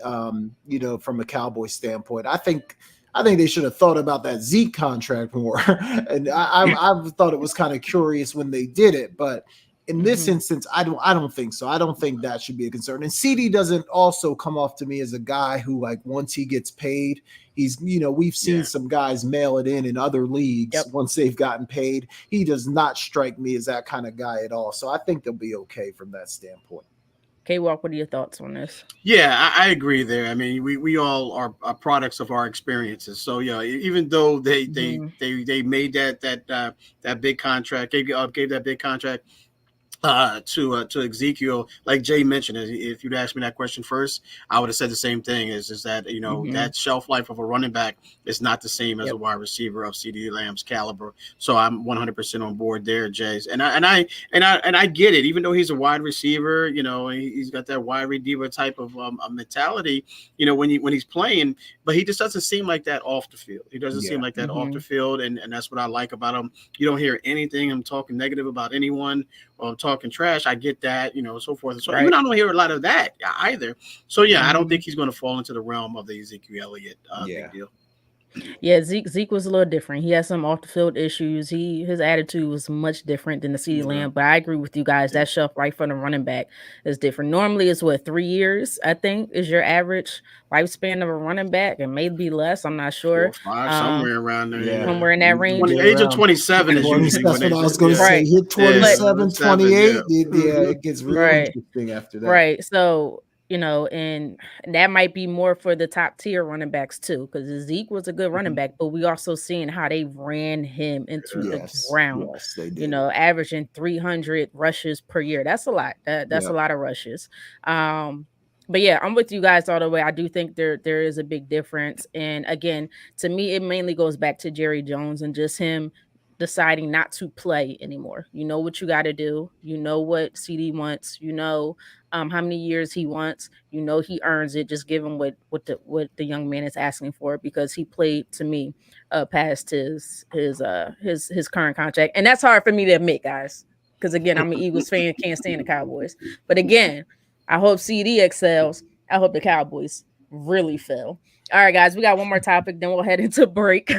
you know, from a Cowboy standpoint. I think they should have thought about that Zeke contract more. And I thought it was kind of curious when they did it, but in this instance, I don't think so. I don't think that should be a concern. And CD doesn't also come off to me as a guy who, like, once he gets paid, he's, you know, we've seen some guys mail it in other leagues once they've gotten paid. He does not strike me as that kind of guy at all. So I think they'll be okay from that standpoint. K-Walk, what are your thoughts on this? Yeah, I agree there. I mean, we all are products of our experiences. So yeah, even though they made that big contract, gave that big contract to Ezekiel, like Jay mentioned, if you'd asked me that question first, I would have said the same thing. Is that, you know, that shelf life of a running back is not the same as a wide receiver of CeeDee Lamb's caliber. So I'm 100% on board there, Jays. And I get it. Even though he's a wide receiver, you know, he's got that wide receiver type of mentality, you know, when he's playing, but he just doesn't seem like that off the field. He doesn't seem like that off the field, and that's what I like about him. You don't hear anything him talking negative about anyone or talking trash. I get that, you know, so forth and so on. Even I don't hear a lot of that either. So yeah, I don't think he's going to fall into the realm of the Ezekiel Elliott big deal. Yeah, Zeke was a little different. He had some off the field issues. His attitude was much different than the CeeDee Lamb. But I agree with you guys. That shelf right from the running back is different. Normally, it's what 3 years. I think is your average lifespan of a running back, and maybe less. I'm not sure. 4 or 5, somewhere around there. Yeah. Somewhere in that range. Age of 27 is usually that's when what I was going to say. Hit 27, 28. It gets really interesting after that. Right. So, you know, and that might be more for the top tier running backs too, because Zeke was a good running back, but we also seen how they ran him into the ground. Yes, they did. You know, averaging 300 rushes per year. That's a lot. That's a lot of rushes. But yeah, I'm with you guys all the way. I do think there is a big difference. And again, to me, it mainly goes back to Jerry Jones and just him deciding not to play anymore. You know what you got to do. You know what CeeDee wants. You know how many years he wants. You know he earns it. Just give him what the young man is asking for because he played to me past his current contract, and that's hard for me to admit, guys. Because again, I'm an Eagles fan, can't stand the Cowboys. But again, I hope CeeDee excels. I hope the Cowboys really fail. All right, guys, we got one more topic, then we'll head into break.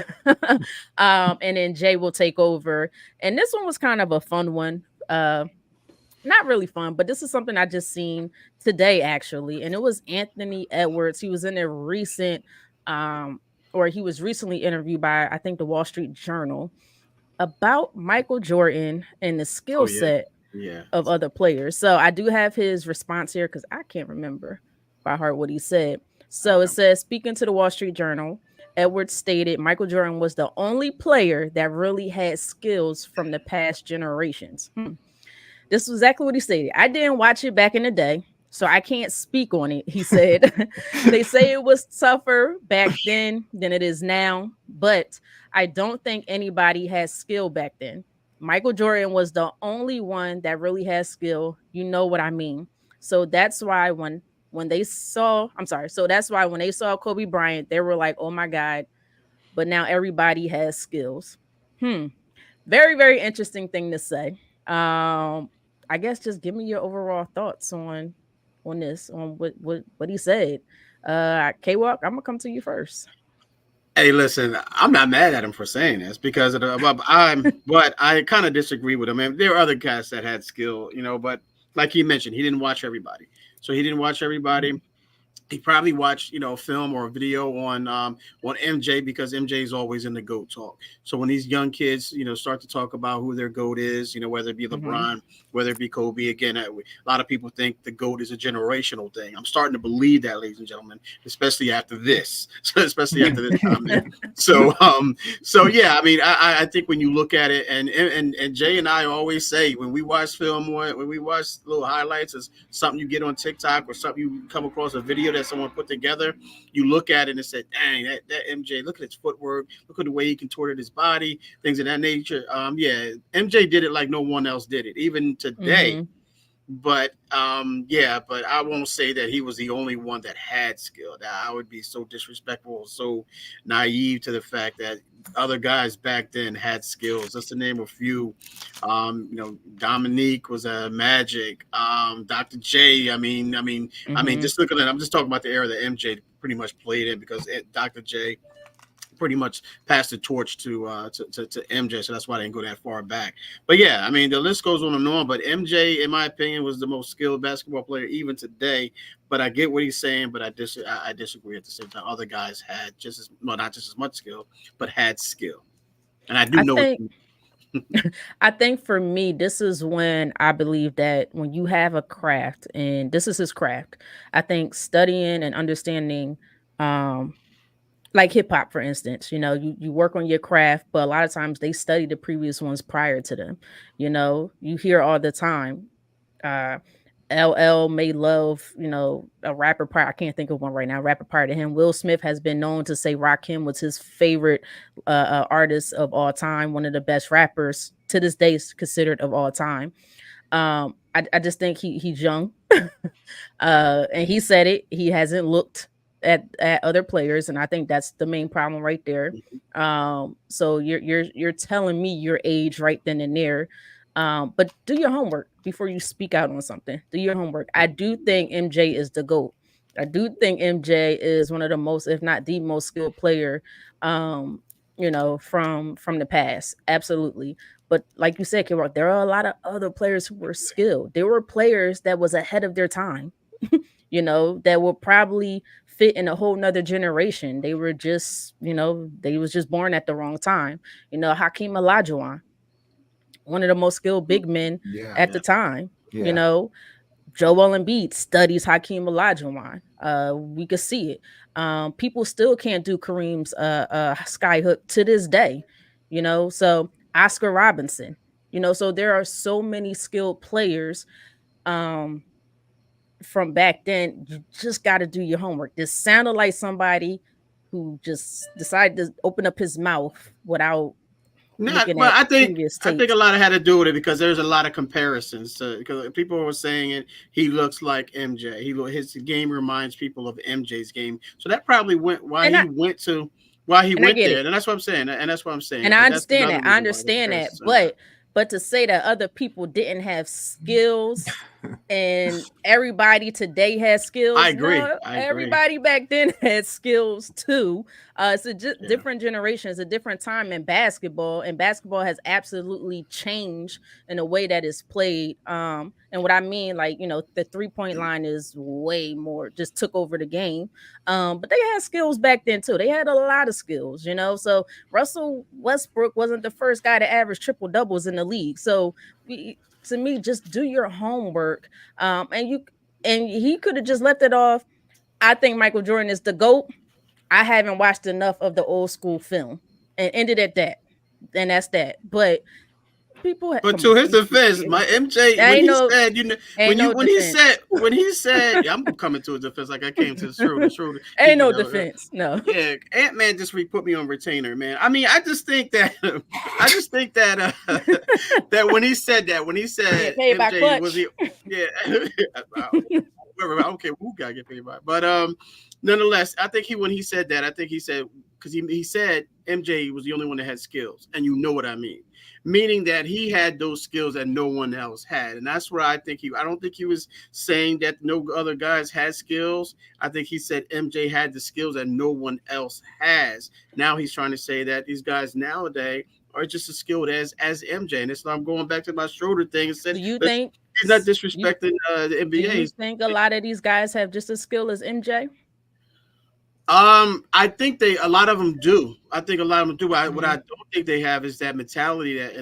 And then Jay will take over. And this one was kind of a fun one. Not really fun, but this is something I just seen today actually. And it was Anthony Edwards. He was in a recent or he was recently interviewed by I think the Wall Street Journal about Michael Jordan and the Oh skill yeah, set yeah. of other players. So I do have his response here because I can't remember by heart what he said. So it Okay. says, speaking to the Wall Street Journal, Edwards stated Michael Jordan was the only player that really had skills from the past generations. This was exactly what he stated. I didn't watch it back in the day, so I can't speak on it. He said, they say it was tougher back then than it is now, but I don't think anybody had skill back then. Michael Jordan was the only one that really had skill. You know what I mean? So that's why when they saw, I'm sorry, so that's why when they saw Kobe Bryant, they were like, "Oh my god!" But now everybody has skills. Hmm. Very, very interesting thing to say. I guess just give me your overall thoughts on this, on what he said. K Walk, I'm gonna come to you first. Hey, listen, I'm not mad at him for saying this because of the, but I kind of disagree with him. And there are other guys that had skill, but like he mentioned, he didn't watch everybody. So he didn't watch everybody. He probably watched film or a video on MJ because MJ is always in the GOAT talk. So when these young kids start to talk about who their GOAT is, whether it be Mm-hmm. LeBron, whether it be Kobe, again, a lot of people think the GOAT is a generational thing. I'm starting to believe that, ladies and gentlemen, especially after this, especially after this comment. So yeah, I mean, I think when you look at it, and Jay and I always say when we watch film or when we watch little highlights, is something you get on TikTok or something you come across a video that someone put together, you look at it and say, dang, that MJ, look at his footwork, look at the way he contorted his body, things of that nature. Yeah, MJ did it like no one else did it, even today. Mm-hmm. But I won't say that he was the only one that had skill. That I would be so disrespectful, so naive to the fact that other guys back then had skills. Just to name a few. Dominique was a Magic. Dr. J. Mm-hmm. Just looking at. I'm just talking about the era that MJ pretty much played in because Dr. J pretty much passed the torch to MJ, so that's why I didn't go that far back. But yeah, I mean the list goes on and on. But MJ, in my opinion, was the most skilled basketball player even today. But I get what he's saying, but I disagree at the same time. Other guys had just as well, not just as much skill, but had skill. And I do I know. think I think for me, this is when I believe that when you have a craft, and this is his craft, I think studying and understanding um like hip hop, for instance, you work on your craft, but a lot of times they study the previous ones prior to them. You hear all the time, uh, LL may love, a rapper prior. I can't think of one right now. Rapper prior to him, Will Smith has been known to say Rakim was his favorite artist of all time, one of the best rappers to this day is considered of all time. I just think he's young, and he said it. He hasn't looked at other players, and I think that's the main problem right there. So you're telling me your age right then and there. But do your homework before you speak out on something. Do your homework. I do think MJ is the GOAT. I do think MJ is one of the most, if not the most skilled player, from the past. Absolutely. But like you said, Kid Rock, there are a lot of other players who were skilled. There were players that was ahead of their time, that will probably fit in a whole nother generation. They were just, they was just born at the wrong time. Hakeem Olajuwon, one of the most skilled big men Yeah. at the time. You Yeah. know, Joel Embiid studies Hakeem Olajuwon. We could see it. People still can't do Kareem's sky hook to this day. So Oscar Robinson. So there are so many skilled players um, from back then. You just got to do your homework. This sounded like somebody who just decided to open up his mouth without Not, looking but at previous I think a tapes. lot of had to do with it because there's a lot of comparisons. Because people were saying it, he looks like MJ. His game reminds people of MJ's game. So that probably went And why he I went get there, it. and that's what I'm saying. And that's what I'm saying. And I That's understand another that. I reason why the understand that. comparisons are there. But to say that other people didn't have skills and everybody today has I skills, agree. no, I agree. everybody back then had skills too. It's a Yeah. different generation, it's a different time in basketball, and basketball has absolutely changed in the way that it's played. And what I mean, like, the 3-point line is way more, just took over the game. But they had skills back then too. They had a lot of skills. So Russell Westbrook wasn't the first guy to average triple doubles in the league. So to me, just do your homework. And he could have just left it off. I think Michael Jordan is the GOAT. I haven't watched enough of the old school film and ended at that. And that's that. But But come to on. his defense, my MJ, Ain't no when defense. he said, yeah, I'm coming to his defense like I came to Schroder. Ain't no defense. No. Yeah, Ant Man just put me on retainer, man. I mean, I just think that that when he said Paid by MJ was Clutch. the I don't care who got get paid by, but nonetheless, I think when he said that, I think he said because he said MJ was the only one that had skills, and you know what I mean. Meaning that he had those skills that no one else had. And that's where I don't think he was saying that no other guys had skills. I think he said MJ had the skills that no one else has. Now he's trying to say that these guys nowadays are just as skilled as MJ. And it's I'm going back to my Schroder thing and said, Do you think he's not disrespecting the do you NBA. think a lot of these guys have just as skill as MJ? I think a lot of them do. I think a lot of them do. What I Mhm. don't think they have is that mentality that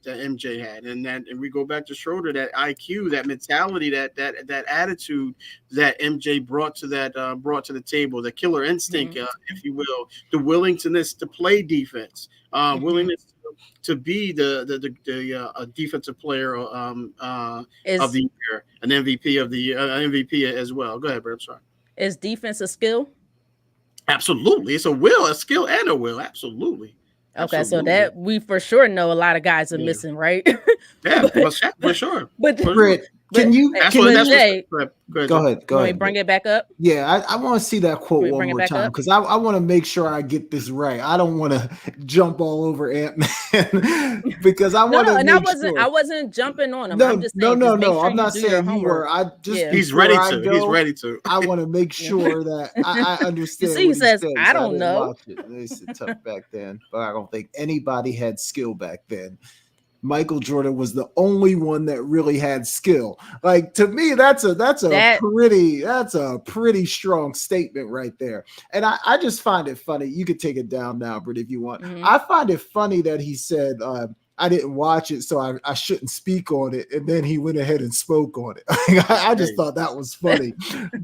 MJ had, and we go back to Schroder, that IQ, that mentality, that attitude that MJ brought to the table, the killer instinct, Mhm. if you will, the willingness to play defense, Mhm. willingness to be a defensive player of Is the year, an MVP of the year, MVP as well. Go ahead, Bert. Sorry. is defense a skill? Absolutely. It's a will, a skill, and a will. Absolutely. Okay, so Absolutely. that we for sure know a lot of guys are Yeah. missing, right? Yeah, but, for sure. but For sure. Britt, can you That's can what you Jay, go ahead, go Joe. ahead? you Go want me to ahead. bring it back up? Yeah, I want to see that quote Want me to one bring it more back time up? because I want to make sure I get this right. I don't want to jump all over Ant Man because I want No, to and I make sure. wasn't jumping on him. I'm No, just no, saying, just no, make no. sure I'm you not do your saying you were. homework. I just Yeah. He's before ready I to. He's go, ready to. I want to make sure that I You understand see, he what he says, says. I I don't didn't know. watch it. It's tough back then, but I don't think anybody had skill back then. Michael Jordan was the only one that really had skill. Like to me, that's a That pretty strong statement right there. And I just find it funny. You could take it down now, Britt, if you want. mhm. I find it funny that he said I didn't watch it, so I shouldn't speak on it. And then he went ahead and spoke on it. I just Hey, thought that was funny.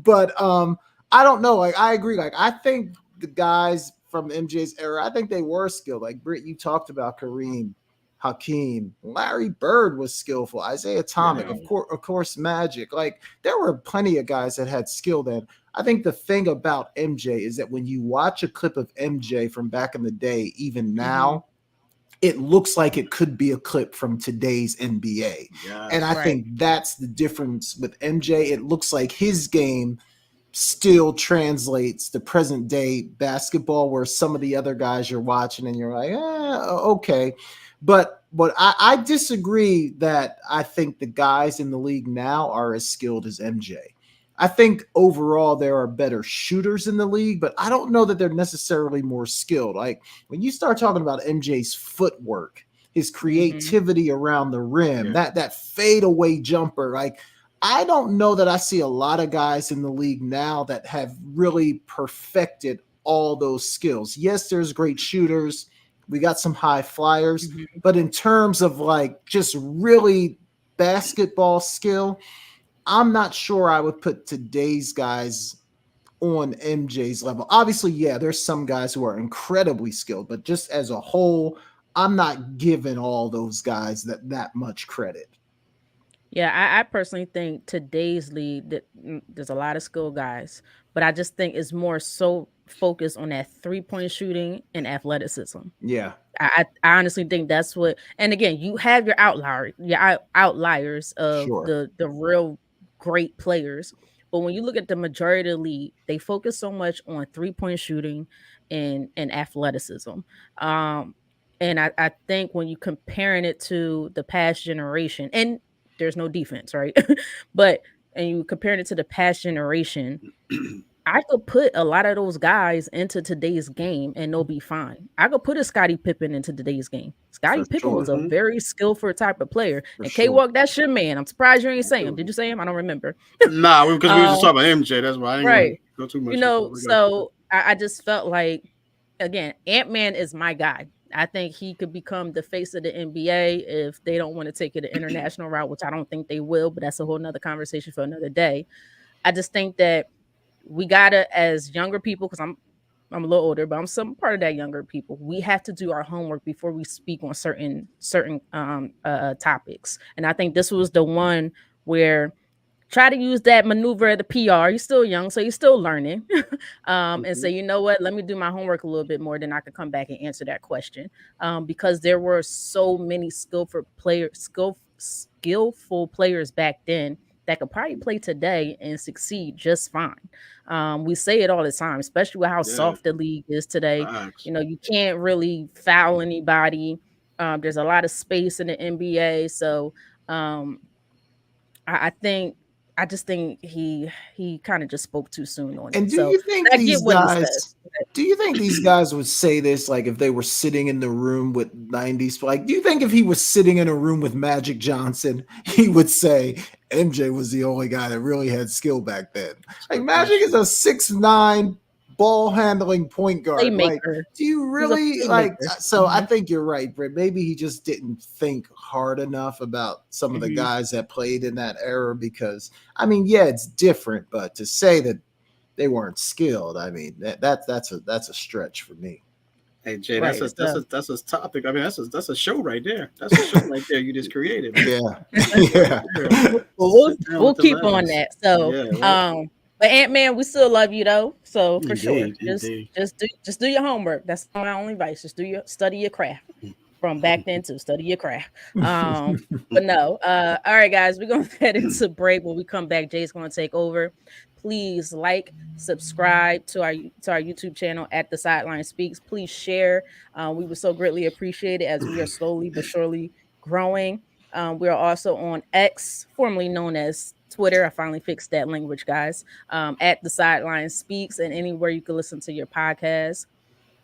But I don't know. Like I agree. Like I think the guys from MJ's era, I think they were skilled. Like Britt, you talked about Kareem, Hakeem, Larry Bird was skillful. Isaiah Thomas, yeah. of course, Magic. Like there were plenty of guys that had skill then. I think the thing about MJ is that when you watch a clip of MJ from back in the day, even Mhm. now, it looks like it could be a clip from today's NBA. And I Yes. Right. think that's the difference with MJ. It looks like his game still translates to present day basketball, where some of the other guys you're watching and you're like, okay. But I disagree that I think the guys in the league now are as skilled as MJ. I think overall there are better shooters in the league, but I don't know that they're necessarily more skilled. Like when you start talking about MJ's footwork, his Mhm. creativity around the rim, Yeah. that fadeaway jumper, like I don't know that I see a lot of guys in the league now that have really perfected all those skills. Yes, there's great shooters. We got some high flyers, Mhm. but in terms of like just really basketball skill, I'm not sure I would put today's guys on MJ's level. Obviously, yeah, there's some guys who are incredibly skilled, but just as a whole, I'm not giving all those guys that much credit. Yeah, I personally think today's league that there's a lot of skilled guys, but I just think it's more so focused on that 3-point shooting and athleticism. Yeah. I honestly think that's what. And again, you have your outliers of Sure. the real great players, but when you look at the majority of the league, they focus so much on 3-point shooting and athleticism. Um, and I think when you comparing it to the past generation, and there's no defense, right? But and you comparing it to the past generation, I could put a lot of those guys into today's game and they'll be fine. I could put a Scottie Pippen into today's game. For Scottie Pippen sure. was a very skillful type of player. For And sure. K-Walk, that's your man. I'm surprised you ain't saying him. Did you say him? I don't remember. Nah, because we was just Um, talking about MJ. That's why I ain't right. gonna go too much. You know, so I just felt like, again, Ant-Man is my guy. I think he could become the face of the NBA if they don't want to take it an international route, which I don't think they will, but that's a whole nother conversation for another day. I just think that we gotta, as younger people, because I'm a little older, but I'm some part of that younger people. We have to do our homework before we speak on certain topics. And I think this was the one where try to use that maneuver at the PR. He's still young, so he's still learning. And say, you know what, let me do my homework a little bit more, then I could come back and answer that question. Because there were so many skillful players back then that could probably play today and succeed just fine. We say it all the time, especially with how soft the league is today. You know, you can't really foul anybody. There's a lot of space in the NBA, so I think I just think he kind of just spoke too soon on And it. do So you think I these get what he guys? says. Do you think these guys would say this like if they were sitting in the room with 90s? Like, do you think if he was sitting in a room with Magic Johnson, he would say MJ was the only guy that really had skill back then? Like, Magic is a 6'9" ball handling point guard. Like, Playmaker. do you He's a really like? playmaker. So I think you're right, Britt. Maybe he just didn't think hard enough about some of the guys that played in that era because, I mean, yeah, it's different, but to say that they weren't skilled, I mean, that's a stretch for me. Hey Jay, Right, that's a topic. I mean, that's a show right there. That's a show right there. You just created. Man. Yeah. We'll keep on that. So, but Ant-Man, we still love you though. So for sure, just do your homework. That's my only advice. Just study your craft. From back then to study your craft. But no. All right, guys, we're gonna head into break. When we come back, Jay's gonna take over. Please like, subscribe to our YouTube channel at The Sideline Speaks. Please share. We would so greatly appreciate it as we are slowly but surely growing. We are also on X, formerly known as Twitter. I finally fixed that language, guys. At The Sideline Speaks, and anywhere you can listen to your podcast.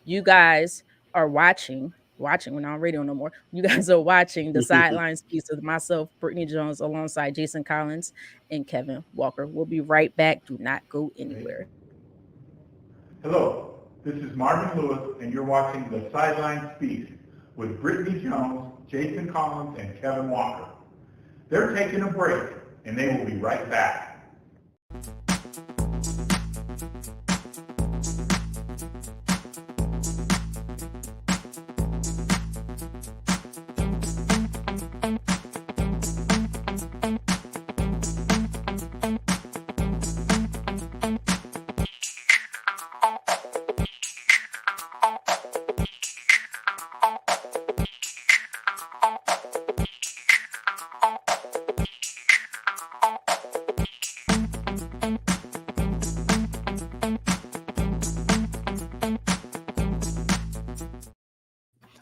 You guys are watching. We're not on radio no more. You guys are watching The Sideline Speaks with myself, Brittany Jones, alongside Jason Collins and Kevin Walker. We'll be right back. Do not go anywhere. Hello, this is Marvin Lewis, and you're watching The Sideline Speaks with Brittany Jones, Jason Collins, and Kevin Walker. They're taking a break, and they will be right back.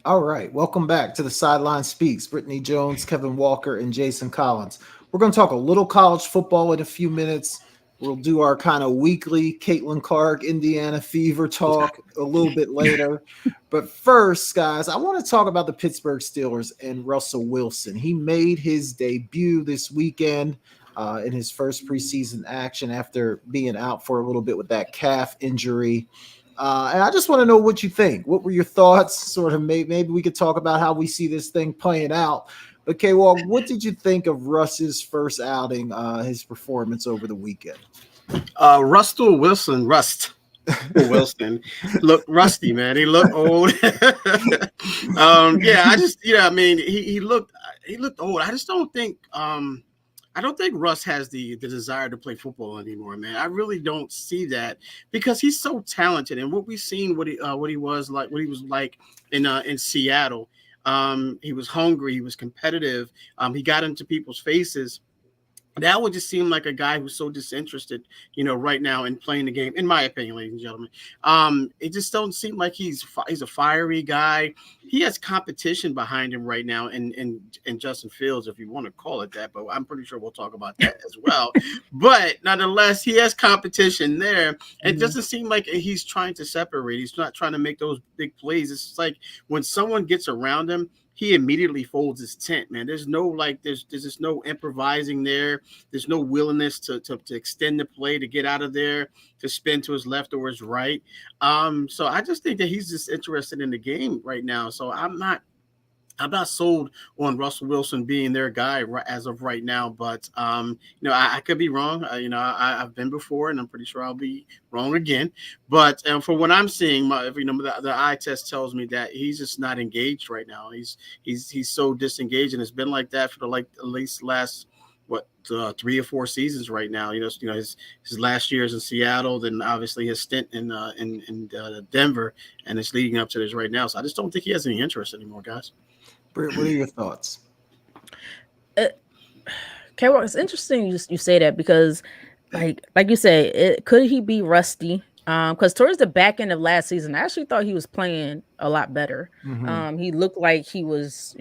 All right, welcome back to The Sideline Speaks. Brittany Jones, Kevin Walker, and Jason Collins. We're going to talk a little college football in a few minutes. We'll do our kind of weekly Caitlin Clark, Indiana Fever talk a little bit later. But first, guys, I want to talk about the Pittsburgh Steelers and Russell Wilson. He made his debut this weekend in his first preseason action after being out for a little bit with that calf injury. And I just want to know what you think. What were your thoughts? Sort of maybe we could talk about how we see this thing playing out. But K-Walk, what did you think of Russ's first outing, his performance over the weekend? Russell Wilson looked rusty, man. He looked old. I mean, he looked old. I just don't think I don't think Russ has the desire to play football anymore, man. I really don't see that because he's so talented, and what we've seen, what he was like, what he was like in Seattle. He was hungry, he was competitive. He got into people's faces. That would just seem like a guy who's so disinterested, right now in playing the game. In my opinion, ladies and gentlemen, it just don't seem like he's a fiery guy. He has competition behind him right now, in Justin Fields, if you want to call it that. But I'm pretty sure we'll talk about that as well. But nonetheless, he has competition there. It doesn't seem like he's trying to separate. He's not trying to make those big plays. It's just like when someone gets around him, he immediately folds his tent, man. There's no there's just no improvising there. There's no willingness to extend the play, to get out of there, to spin to his left or his right. So I just think that he's just interested in the game right now. So I'm not sold on Russell Wilson being their guy as of right now, but I could be wrong. I've been before, and I'm pretty sure I'll be wrong again. But for what I'm seeing, the eye test tells me that he's just not engaged right now. He's so disengaged, and it's been like that for at least last 3 or 4 seasons right now. His last years in Seattle, then obviously his stint in Denver, and it's leading up to this right now. So I just don't think he has any interest anymore, guys. Britt, what are your thoughts? K-Rock, it's interesting you say that because, like you say, could he be rusty? Because towards the back end of last season, I actually thought he was playing a lot better. He looked like he was,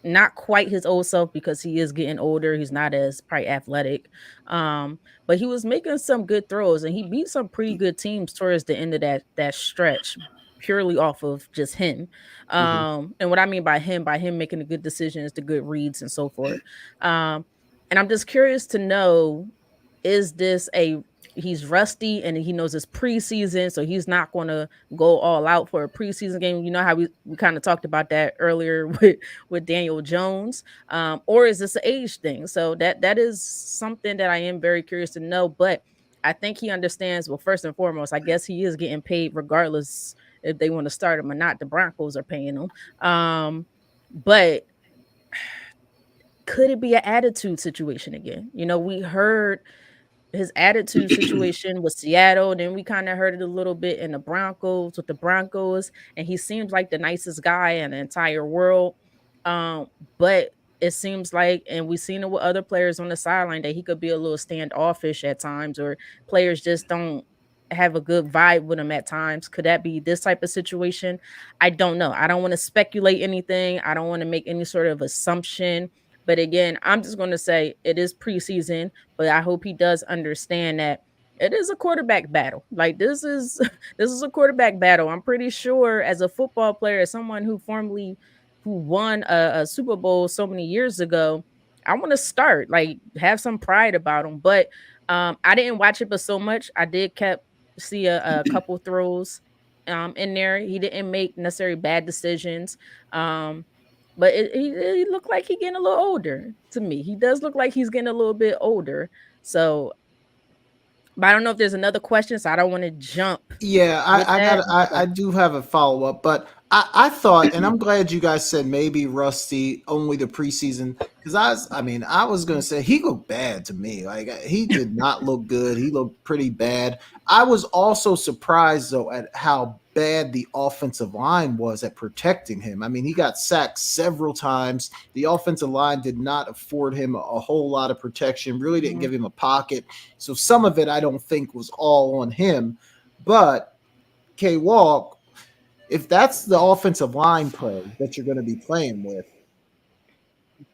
not quite his old self because he is getting older. He's not as probably athletic. But he was making some good throws, and he beat some pretty good teams towards the end of that stretch, purely off of just him. And what I mean by him making the good decisions, the good reads, and so forth. And I'm just curious to know, is this he's rusty and he knows it's preseason, so he's not going to go all out for a preseason game. You know how we kind of talked about that earlier with Daniel Jones, or is this an age thing? So that is something that I am very curious to know. But I think he understands. Well, first and foremost, I guess he is getting paid regardless if they want to start him or not. The Broncos are paying him. But could it be an attitude situation again? We heard his attitude situation with Seattle, and then we kind of heard it a little bit in the Broncos with the Broncos, and he seems like the nicest guy in the entire world. But it seems like, and we've seen it with other players on the sideline, that he could be a little standoffish at times, or players just don't have a good vibe with him at times. Could that be this type of situation? I don't know. I don't want to speculate anything. I don't want to make any sort of assumption. But again, I'm just going to say it is preseason, but I hope he does understand that it is a quarterback battle. Like this is a quarterback battle. I'm pretty sure as a football player, as someone who won a Super Bowl so many years ago, I want to start have some pride about him. But I didn't watch it, but so much I did see a couple throws in there. He didn't make necessarily bad decisions. But he looked like he's getting a little older to me. He does look like he's getting a little bit older. So, but I don't know if there's another question, so I don't want to jump. Yeah, I do have a follow up, but I thought, and I'm glad you guys said maybe rusty only the preseason, because I was gonna say he looked bad to me. Like he did not look good. He looked pretty bad. I was also surprised though at how bad the offensive line was at protecting him. I mean, he got sacked several times. The offensive line did not afford him a whole lot of protection. Really didn't give him a pocket. So some of it I don't think was all on him. But K-Walk, if that's the offensive line play that you're going to be playing with,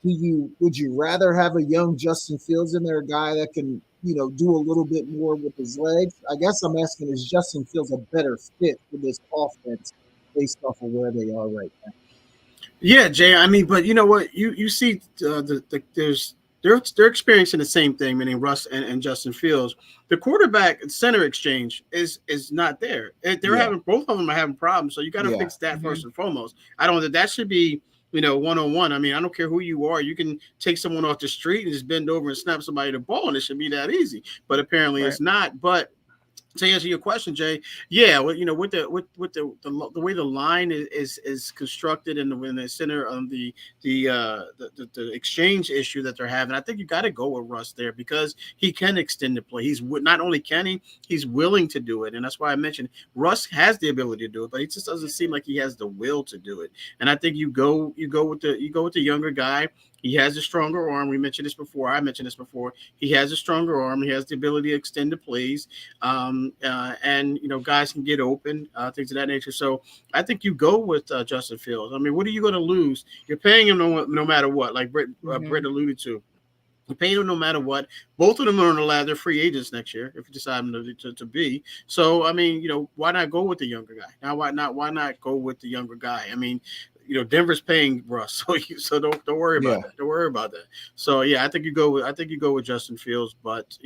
would you rather have a young Justin Fields in there, a guy that can, do a little bit more with his legs? I guess I'm asking, is Justin Fields a better fit for this offense based off of where they are right now? Yeah, Jay. I mean, but you know what? You see, they're experiencing the same thing, meaning Russ and Justin Fields. The quarterback center exchange is not there. They're having, both of them are having problems. So you got to fix that first and foremost. I don't think that should be, 1-on-1. I mean, I don't care who you are. You can take someone off the street and just bend over and snap somebody the ball, and it should be that easy. But apparently it's not. But to answer your question, Jay, yeah, well, with the way the line is constructed in the center of the exchange issue that they're having, I think you got to go with Russ there because he can extend the play. Not only can he's willing to do it, and that's why I mentioned Russ has the ability to do it, but he just doesn't seem like he has the will to do it. And I think you go with the younger guy. He has a stronger arm. We mentioned this before. I mentioned this before. He has a stronger arm. He has the ability to extend the plays, and guys can get open, things of that nature. So I think you go with Justin Fields. I mean, what are you going to lose? You're paying him no matter what, like Britt alluded to. You're paying them no matter what. Both of them are on the ladder. They're free agents next year if you decide them to be. So I mean, why not go with the younger guy? Now, why not go with the younger guy? I mean, Denver's paying Russ, so don't worry about that. Don't worry about that. So yeah, I think you go with Justin Fields, but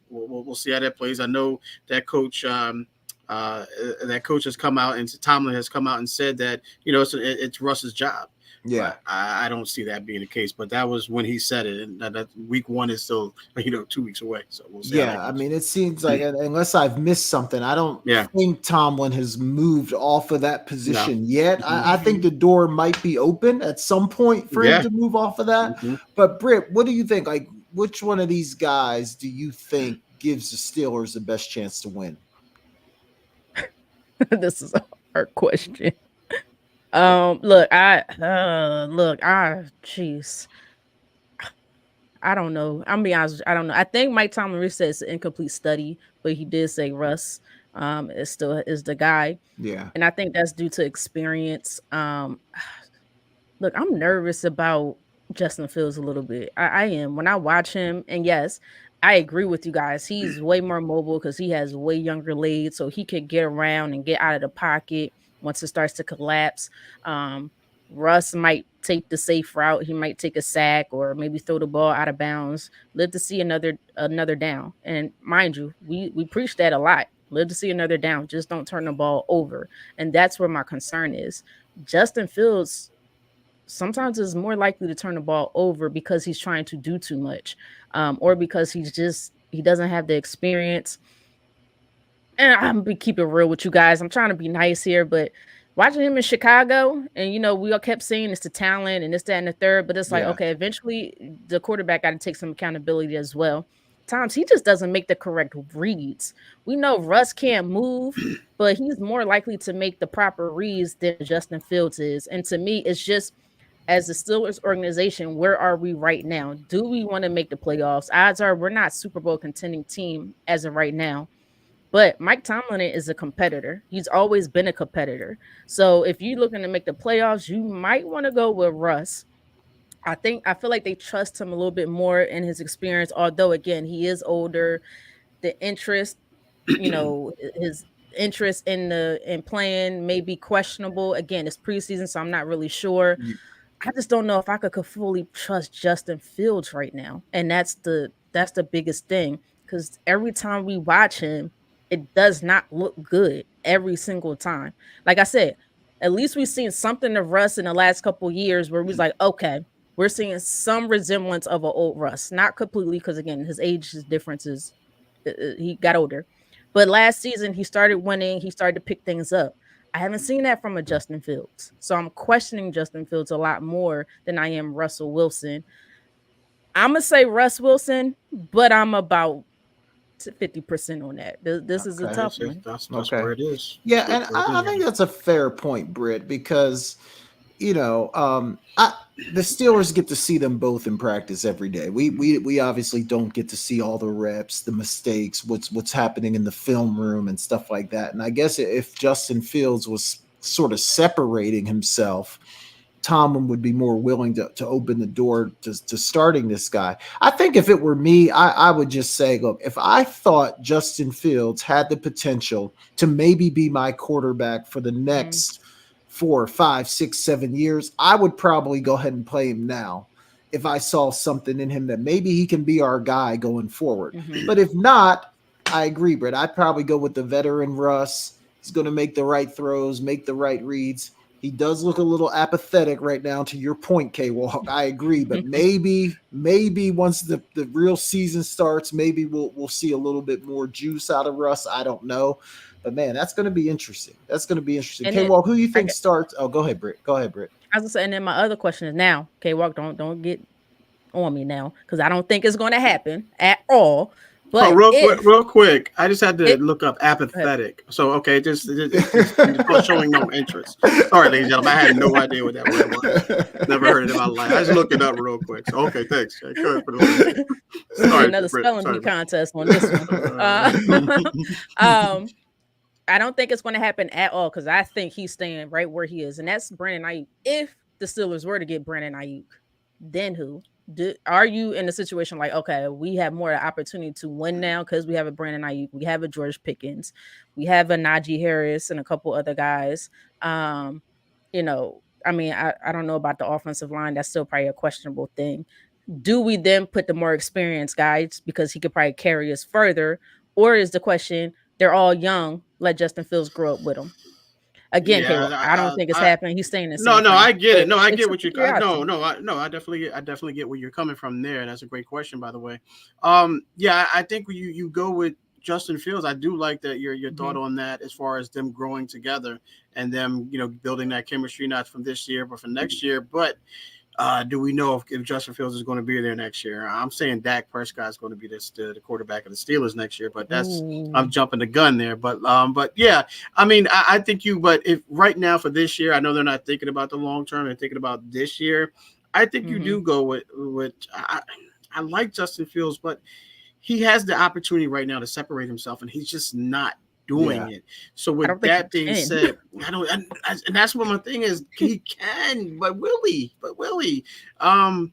we'll see how that plays. I know that coach. That coach has come out and Tomlin has come out and said that it's Russ's job. Yeah, but I don't see that being the case. But that was when he said it, and that week one is still 2 weeks away. So we'll see. Yeah, I mean, it seems like unless I've missed something, I don't Yeah. think Tomlin has moved off of that position No. yet. I think the door might be open at some point for Yeah. him to move off of that. Mhm. But Britt, what do you think? Like, which one of these guys do you think gives the Steelers the best chance to win? This is a hard question. Jeez. I don't know. I'm gonna be honest. I don't know. I think Mike Tomlin said it's an incomplete study, but he did say Russ is the guy, Yeah. and I think that's due to experience. Look, I'm nervous about Justin Fields a little bit. I am when I watch him, and yes, I agree with you guys. He's way more mobile because he has way younger legs, so he could get around and get out of the pocket once it starts to collapse. Russ might take the safe route. He might take a sack or maybe throw the ball out of bounds. Live to see another down. And mind you, we preach that a lot. Live to see another down. Just don't turn the ball over. And that's where my concern is. Justin Fields sometimes is more likely to turn the ball over because he's trying to do too much, or because he doesn't have the experience. And I'm gonna keep it real with you guys. I'm trying to be nice here, but watching him in Chicago, and we all kept saying it's the talent and this, that, and the third, but it's like, Yeah. okay, eventually the quarterback got to take some accountability as well. Times he just doesn't make the correct reads. We know Russ can't move, but he's more likely to make the proper reads than Justin Fields is. And to me, it's just as the Steelers organization, where are we right now? Do we want to make the playoffs? Odds are we're not Super Bowl contending team as of right now. But Mike Tomlin is a competitor. He's always been a competitor. So if you're looking to make the playoffs, you might want to go with Russ. I feel like they trust him a little bit more in his experience, although again, he is older. The interest, his interest in playing may be questionable. Again, it's preseason, so I'm not really sure. I just don't know if I could fully trust Justin Fields right now. And that's the biggest thing. Because every time we watch him, it does not look good every single time. Like I said, at least we've seen something of Russ in the last couple of years where we was like, okay, we're seeing some resemblance of an old Russ. Not completely, because again, his age differences, he got older. But last season, he started winning. He started to pick things up. I haven't seen that from a Justin Fields. So I'm questioning Justin Fields a lot more than I am Russell Wilson. I'm going to say Russ Wilson, but I'm about 50% on that. This is a tough one. That's Okay. where it is. Yeah, That's and where it I is. think that's a fair point, Britt, because the Steelers get to see them both in practice every day. We obviously don't get to see all the reps, the mistakes, what's happening in the film room and stuff like that. And I guess if Justin Fields was sort of separating himself, Tomlin would be more willing to open the door to starting this guy. I think if it were me, I would just say, look, if I thought Justin Fields had the potential to maybe be my quarterback for the next 4, 5, 6, 7 years, I would probably go ahead and play him now if I saw something in him that maybe he can be our guy going forward. But if not, I agree, Brett. I'd probably go with the veteran Russ. He's going to make the right throws, make the right reads. He does look a little apathetic right now. To your point, K Walk, I agree. But maybe once the real season starts, maybe we'll see a little bit more juice out of Russ. I don't know. But man, that's going to be interesting. That's going to be interesting. And K then Walk, who do you I, think starts? Oh, go ahead, Britt. Go ahead, Britt. I was saying, and then my other question is now, K Walk, don't get on me now, because I don't think it's going to happen at all. Oh, But if real quick. I just had to it, look up go ahead. apathetic. So, okay, it's showing no interest. Sorry, ladies and gentlemen. I had no idea what that word was. Never heard it in my life. I just looked it up real quick. So, okay, thanks. Jay. Go ahead, put it on. See Sorry, another Britt. spelling Sorry, bee Britt. contest on this one. Um, I don't think it's going to happen at all, because I think he's staying right where he is, and that's Brandon Ayuk. If the Steelers were to get Brandon Ayuk, then who? Are you in a situation like, okay, we have more opportunity to win now because we have a Brandon Ayuk, we have a George Pickens, we have a Najee Harris, and a couple other guys. Um, I mean, I don't know about the offensive line. That's still probably a questionable thing. Do we then put the more experienced guys because he could probably carry us further? Or is the question, they're all young, let Justin Fields grow up with them? Again, K Yeah, Walk, I don't think it's I happening. He's staying in no, San no, Fran. I get But it. No, I it's get a what you. curiosity. I definitely get where you're coming from there. That's a great question, by the way. Yeah, I think you go with Justin Fields. I do like that your thought Mhm. on that as far as them growing together and them building that chemistry not from this year but for next year. But do we know if Justin Fields is going to be there next year? I'm saying Dak Prescott is going to be the quarterback of the Steelers next year, but I'm Ooh. jumping the gun there. But yeah, I mean, I think but if right now for this year, I know they're not thinking about the long term, they're thinking about this year. I think you do Mhm. go with I like Justin Fields, but he has the opportunity right now to separate himself, and he's just not Yeah. doing it. So I with don't think he that being can. said, I don't, and that's what my thing is. He can, but will he? But will he? Um,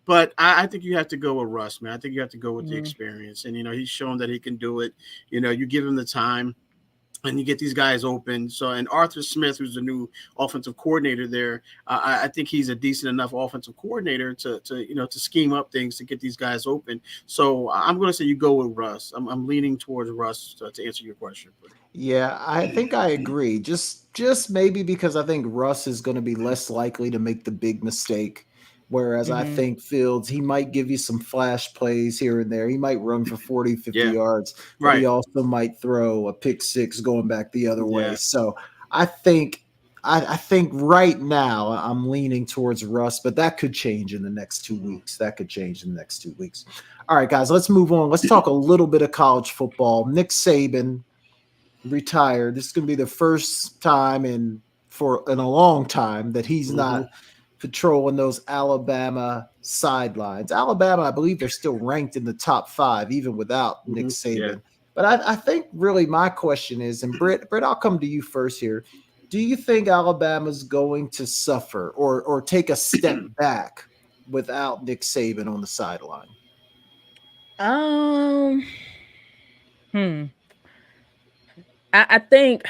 but I think you have to go with Russ, man. I think you have to go with the Mhm. experience, and he's shown that he can do it. You give him the time and you get these guys open. So, and Arthur Smith, who's the new offensive coordinator there, I think he's a decent enough offensive coordinator to scheme up things to get these guys open. So, I'm going to say you go with Russ. I'm leaning towards Russ to answer your question. Yeah, I think I agree. Just maybe because I think Russ is going to be less likely to make the big mistake. Whereas I Mhm. think Fields, he might give you some flash plays here and there. He might run for 40, 50 Yeah, yards, but he right. also might throw a pick six going back the other way. Yeah. So I think I think right now I'm leaning towards Russ, but that could change in the next 2 weeks. That could change in the next 2 weeks. All right, guys, let's move on. Let's talk a little bit of college football. Nick Saban retired. This is going to be the first time in a long time that he's Mm-hmm. not patrolling those Alabama sidelines. Alabama, I believe they're still ranked in the top 5, even without Nick Mm-hmm. Yeah. Saban. But I think really my question is, and Britt, I'll come to you first here. Do you think Alabama's going to suffer or take a step back without Nick Saban on the sideline? Um. Hmm. I think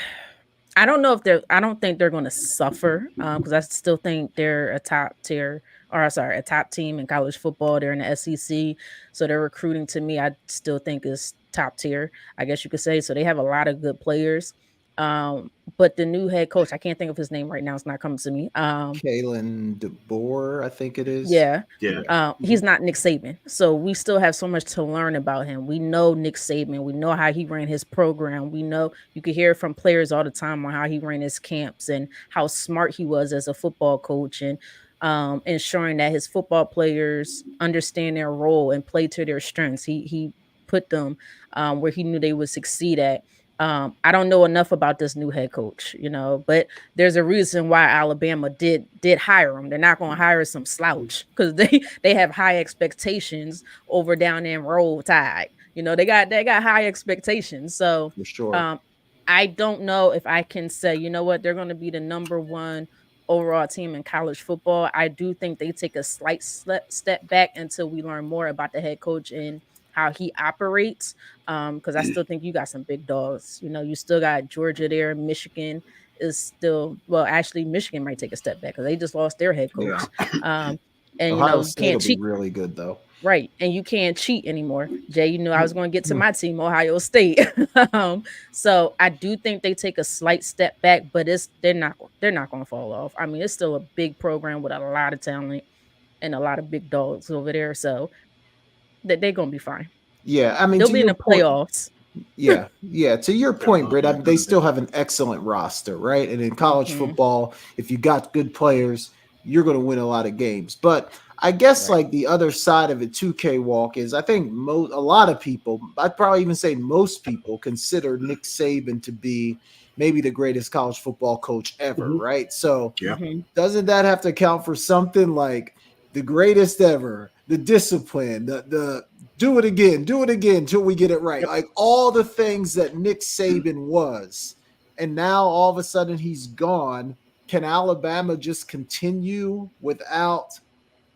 I don't know if they're. I don't think they're going to suffer. Because I still think they're a top tier, or sorry, a top team in college football. They're in the SEC, so their recruiting to me, I still think is top tier. I guess you could say. So they have a lot of good players. But the new head coach, I can't think of his name right now. It's not coming to me. Kalen DeBoer, I think it is. Yeah. Yeah. He's not Nick Saban. So we still have so much to learn about him. We know Nick Saban. We know how he ran his program. We know you could hear from players all the time on how he ran his camps and how smart he was as a football coach and ensuring that his football players understand their role and play to their strengths. He put them where he knew they would succeed at. I don't know enough about this new head coach, but there's a reason why Alabama did hire him. They're not going to hire some slouch because they have high expectations over down there in Roll Tide. They got high expectations. So For sure. um, I don't know if I can say, you know what, they're going to be the number one overall team in college football. I do think they take a slight step back until we learn more about the head coach and how he operates. Because I still think you got some big dogs. You still got Georgia there. Michigan is still, well, actually, Michigan might take a step back because they just lost their head Yeah. coach. Um, and Ohio you State will can't be cheat. really good though. Right. And you can't cheat anymore. Jay, I was going to get to my team, Ohio State. So I do think they take a slight step back, but they're not they're not going to fall off. I mean, it's still a big program with a lot of talent and a lot of big dogs over there, so that they're going to be fine. Yeah, I mean, They'll to be in your the point, playoffs. yeah. To your Yeah, point, Britt, I they're mean, they gonna be. still have an excellent roster, right? And in college Hmm. football, if you got good players, you're going to win a lot of games. But I guess Right. like the other side of it, 2K walk is I think a lot of people, I'd probably even say most people consider Nick Saban to be maybe the greatest college football coach ever, Mhm. right? So Yeah. Hmm. doesn't that have to count for something like the greatest ever, the discipline, the do it again till we get it right. Yep. Like all the things that Nick Saban was, and now all of a sudden he's gone. Can Alabama just continue without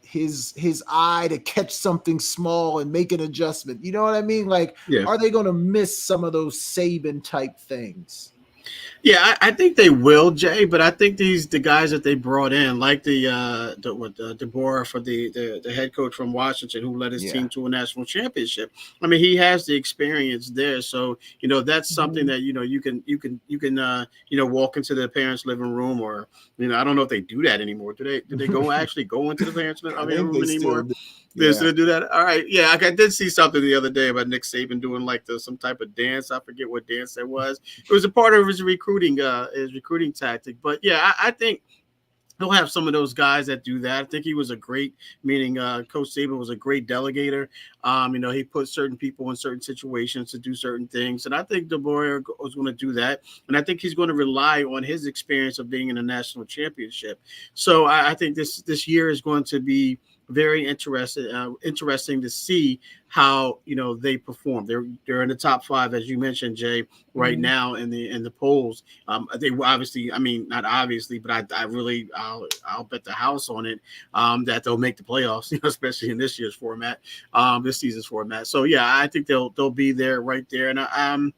his eye to catch something small and make an adjustment? You know what I mean? Like, Yeah. are they going to miss some of those Saban type things? Yeah, I think they will, Jay. But I think the guys that they brought in, like DeBoer for the head coach from Washington, who led his Yeah. team to a national championship. I mean, he has the experience there, so that's something Hmm. that you can walk into the parents' living room, or I don't know if they do that anymore. Do they go into the parents' I living think room they still anymore? do. They Yeah. still do that. All right, yeah, I did see something the other day about Nick Saban doing like some type of dance. I forget what dance that was. It was a part of his recruiting tactic. But yeah, I think he'll have some of those guys that do that. I think he was a great, meaning Coach Saban was a great delegator. He put certain people in certain situations to do certain things, and I think DeBoer was going to do that. And I think he's going to rely on his experience of being in a national championship. So I think this year is going to be very interesting to see how they perform. They're in the top five, as you mentioned, Jay, right Hmm. now in the polls. They obviously, I mean, not obviously, but I really, I'll bet the house on it that they'll make the playoffs, especially in this year's format, this season's format. So yeah, I think they'll be there right there. And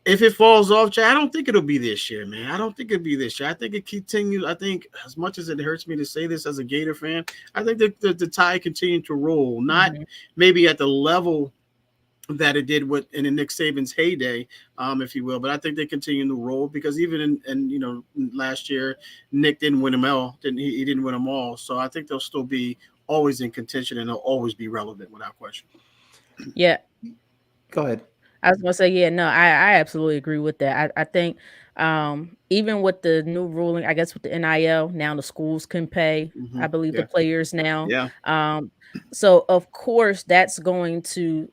if it falls off, Jay, I don't think it'll be this year, man. I don't think it'll be this year. I think it continues. I think as much as it hurts me to say this as a Gator fan, I think the tide continued to roll. Not Hmm. maybe at the level that it did in Nick Saban's heyday, if you will. But I think they continue to roll because even in last year, Nick didn't win them all. He didn't win them all. So I think they'll still be always in contention and they'll always be relevant without question. Yeah, Go ahead. I was gonna say, yeah, no, I absolutely agree with that. I think even with the new ruling, I guess with the NIL, now the schools can pay, I believe, the Yeah, players now. yeah, Um, so of course that's going to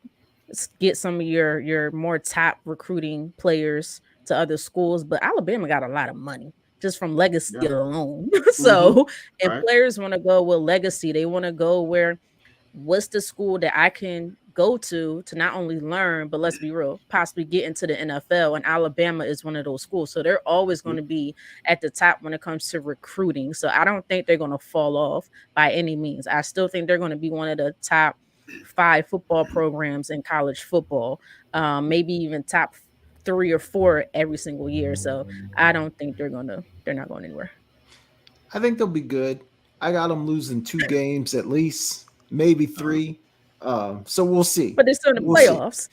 get some of your more top recruiting players to other schools, but Alabama got a lot of money just from legacy yeah. alone. Mm-hmm. So All and right. players want to go with legacy. They want to go where what's the school that I can go to not only learn, but let's be real, possibly get into the NFL. And Alabama is one of those schools. So they're always going to be at the top when it comes to recruiting. So I don't think they're going to fall off by any means. I still think they're going to be one of the top five football programs in college football, maybe even top three or four every single year. So I don't think they're not going anywhere. I think they'll be good. I got them losing 2 games at least, maybe Uh, 3. So we'll see. But they're still in the We'll see. playoffs.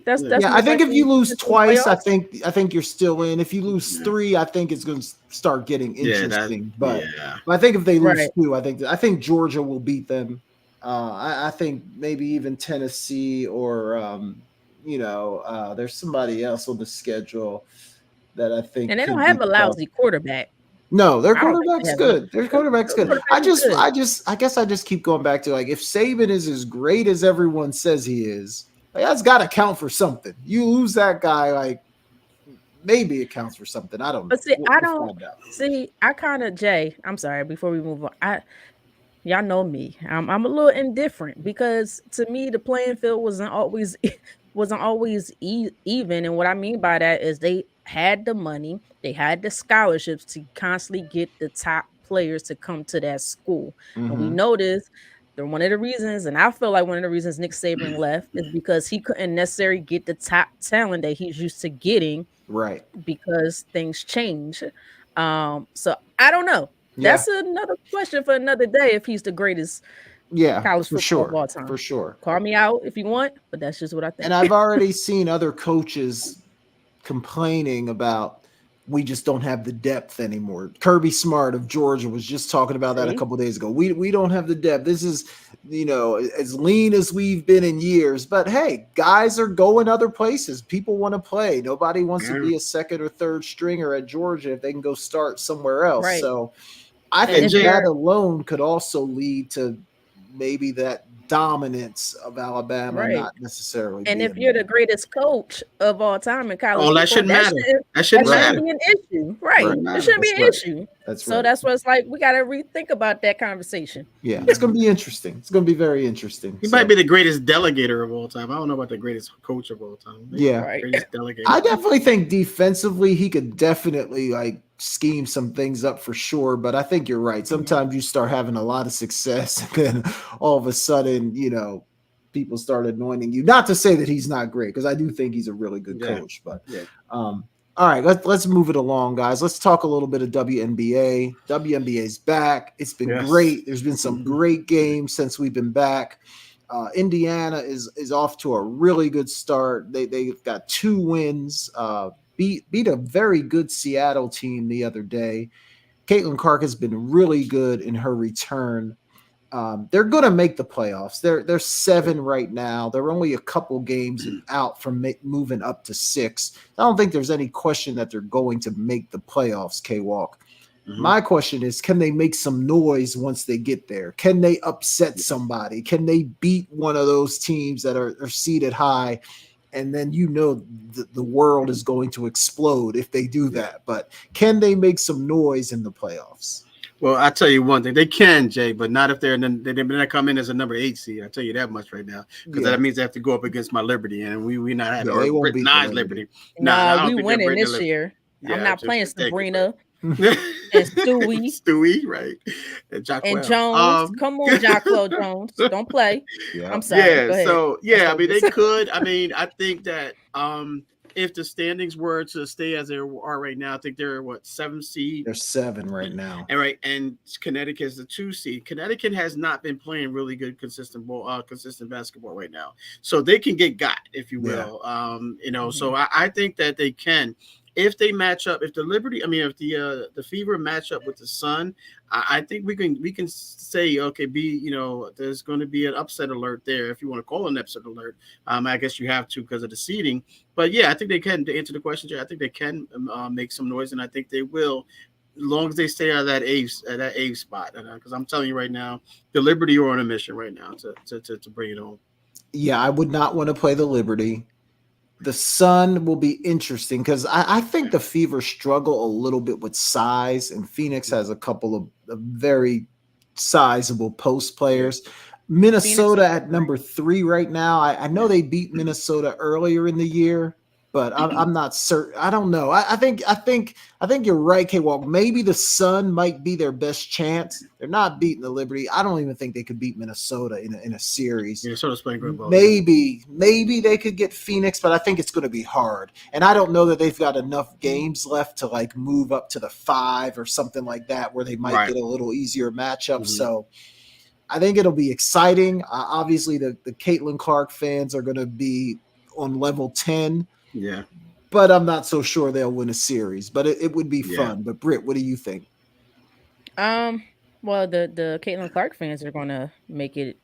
That's yeah, Yeah, I most think if you likely lose they're still in the twice, I playoffs. think I think you're still in. If you lose yeah, 3, I think it's going to start getting yeah. That interesting. yeah. But I think if they lose Right. 2, I think Georgia will beat them. I think maybe even Tennessee or there's somebody else on the schedule that I think And they don't could have be a tough. lousy quarterback. No, their I don't think they quarterback's have any. good. Their quarterback's Their good. quarterback is good. I guess I just keep going back to like if Saban is as great as everyone says he is, like, that's got to count for something. You lose that guy, like maybe it counts for something. I don't But know. see, I We'll don't find out. see. I kind of Jay. I'm sorry. Before we move on, y'all know me. I'm a little indifferent because to me the playing field wasn't always even. And what I mean by that is they had the money, they had the scholarships to constantly get the top players to come to that school. And we Hmm. noticed that one of the reasons, and I feel like one of the reasons Nick Saban left is because he couldn't necessarily get the top talent that he's used to getting Right. because things change. So I don't know. Yeah. That's another question for another day if he's the greatest Yeah. college For football of sure. all For time. sure. Call me out if you want, but that's just what I And think. I've already seen other coaches complaining about we just don't have the depth anymore. Kirby Smart of Georgia was just talking about that a couple of days ago. We don't have the depth. This is, as lean as we've been in years. But hey, guys are going other places. People want to play. Nobody wants to be a second or third stringer at Georgia if they can go start somewhere else. Right. So I think that alone could also lead to maybe that dominance of Alabama not necessarily. And if you're the greatest coach of all time in college, that shouldn't matter. That shouldn't be an issue, right? It shouldn't be an issue. That's why it's like we got to rethink about that conversation. Yeah, it's going to be interesting. It's going to be very interesting. He might be the greatest delegator of all time. I don't know about the greatest coach of all time. Greatest delegator. I definitely think defensively he could definitely scheme some things up for sure, but I think you're right. Sometimes you start having a lot of success and then all of a sudden, people start anointing you. Not to say that he's not great, because I do think he's a really good coach, but all right, let's move it along, guys. Let's talk a little bit of WNBA. WNBA's back. It's been great. There's been some great games since we've been back. Indiana is off to a really good start. They've got 2 wins. Beat a very good Seattle team the other day. Caitlin Clark has been really good in her return. They're going to make the playoffs. They're 7 right now. They're only a couple games out from moving up to 6. I don't think there's any question that they're going to make the playoffs, K-Walk. My question is, can they make some noise once they get there? Can they upset somebody? Can they beat one of those teams that are seated high? And then the world is going to explode if they do that. But can they make some noise in the playoffs? Well, I tell you one thing, they can, Jay, but not if they're not come in as a number 8 seed. I tell you that much right now, because that means they have to go up against my Liberty, and we not having Liberty. No, we winning this year. I'm not playing Sabrina. And Stewie, right? And Jones. Come on, Jacquel Jones. Don't play. I'm sorry. I mean, they could. I mean, I think that if the standings were to stay as they are right now, I think they're 7 seed. They're 7 right now. And Connecticut is the 2 seed. Connecticut has not been playing really good, consistent basketball right now, so they can get got, if you will. So I think that they can. If they match up, if the Fever match up with the Sun, I think we can say, okay, there's going to be an upset alert there, if you want to call it an upset alert. I guess you have to because of the seeding. But yeah, I think they can. To answer the question, Jay, I think they can make some noise, and I think they will, as long as they stay out of that A spot. Because I'm telling you right now, the Liberty are on a mission right now to bring it home. Yeah, I would not want to play the Liberty. The Sun will be interesting because I think the Fever struggle a little bit with size, and Phoenix has a couple of very sizable post players. Minnesota at number 3 right now. I know they beat Minnesota earlier in the year, but I'm not certain. I don't know. I think you're right, K-Walk. Maybe the Sun might be their best chance. They're not beating the Liberty. I don't even think they could beat Minnesota in a series. Minnesota's playing great ball. Maybe they could get Phoenix, but I think it's going to be hard. And I don't know that they've got enough games left to move up to the 5 or something like that, where they might get a little easier matchup. So I think it'll be exciting. Obviously, the Caitlin Clark fans are going to be on level 10. Yeah, but I'm not so sure they'll win a series. But it would be fun. But Britt, what do you think? Well, the Caitlin Clark fans are going to make it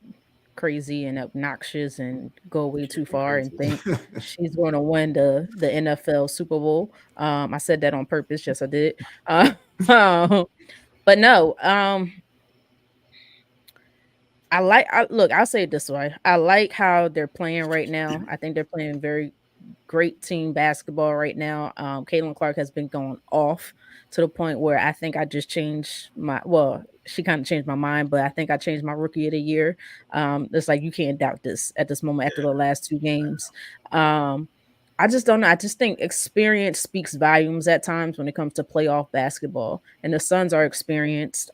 crazy and obnoxious and go way too far and think she's going to win the NFL Super Bowl. I said that on purpose. Yes, I did. But no. I'll say it this way. I like how they're playing right now. I think they're playing very great team basketball right now. Caitlin Clark has been going off to the point where I think I just changed she kind of changed my mind, but I think I changed my rookie of the year. It's like you can't doubt this at this moment after the last 2 games. I just don't know. I just think experience speaks volumes at times when it comes to playoff basketball, and the Suns are experienced.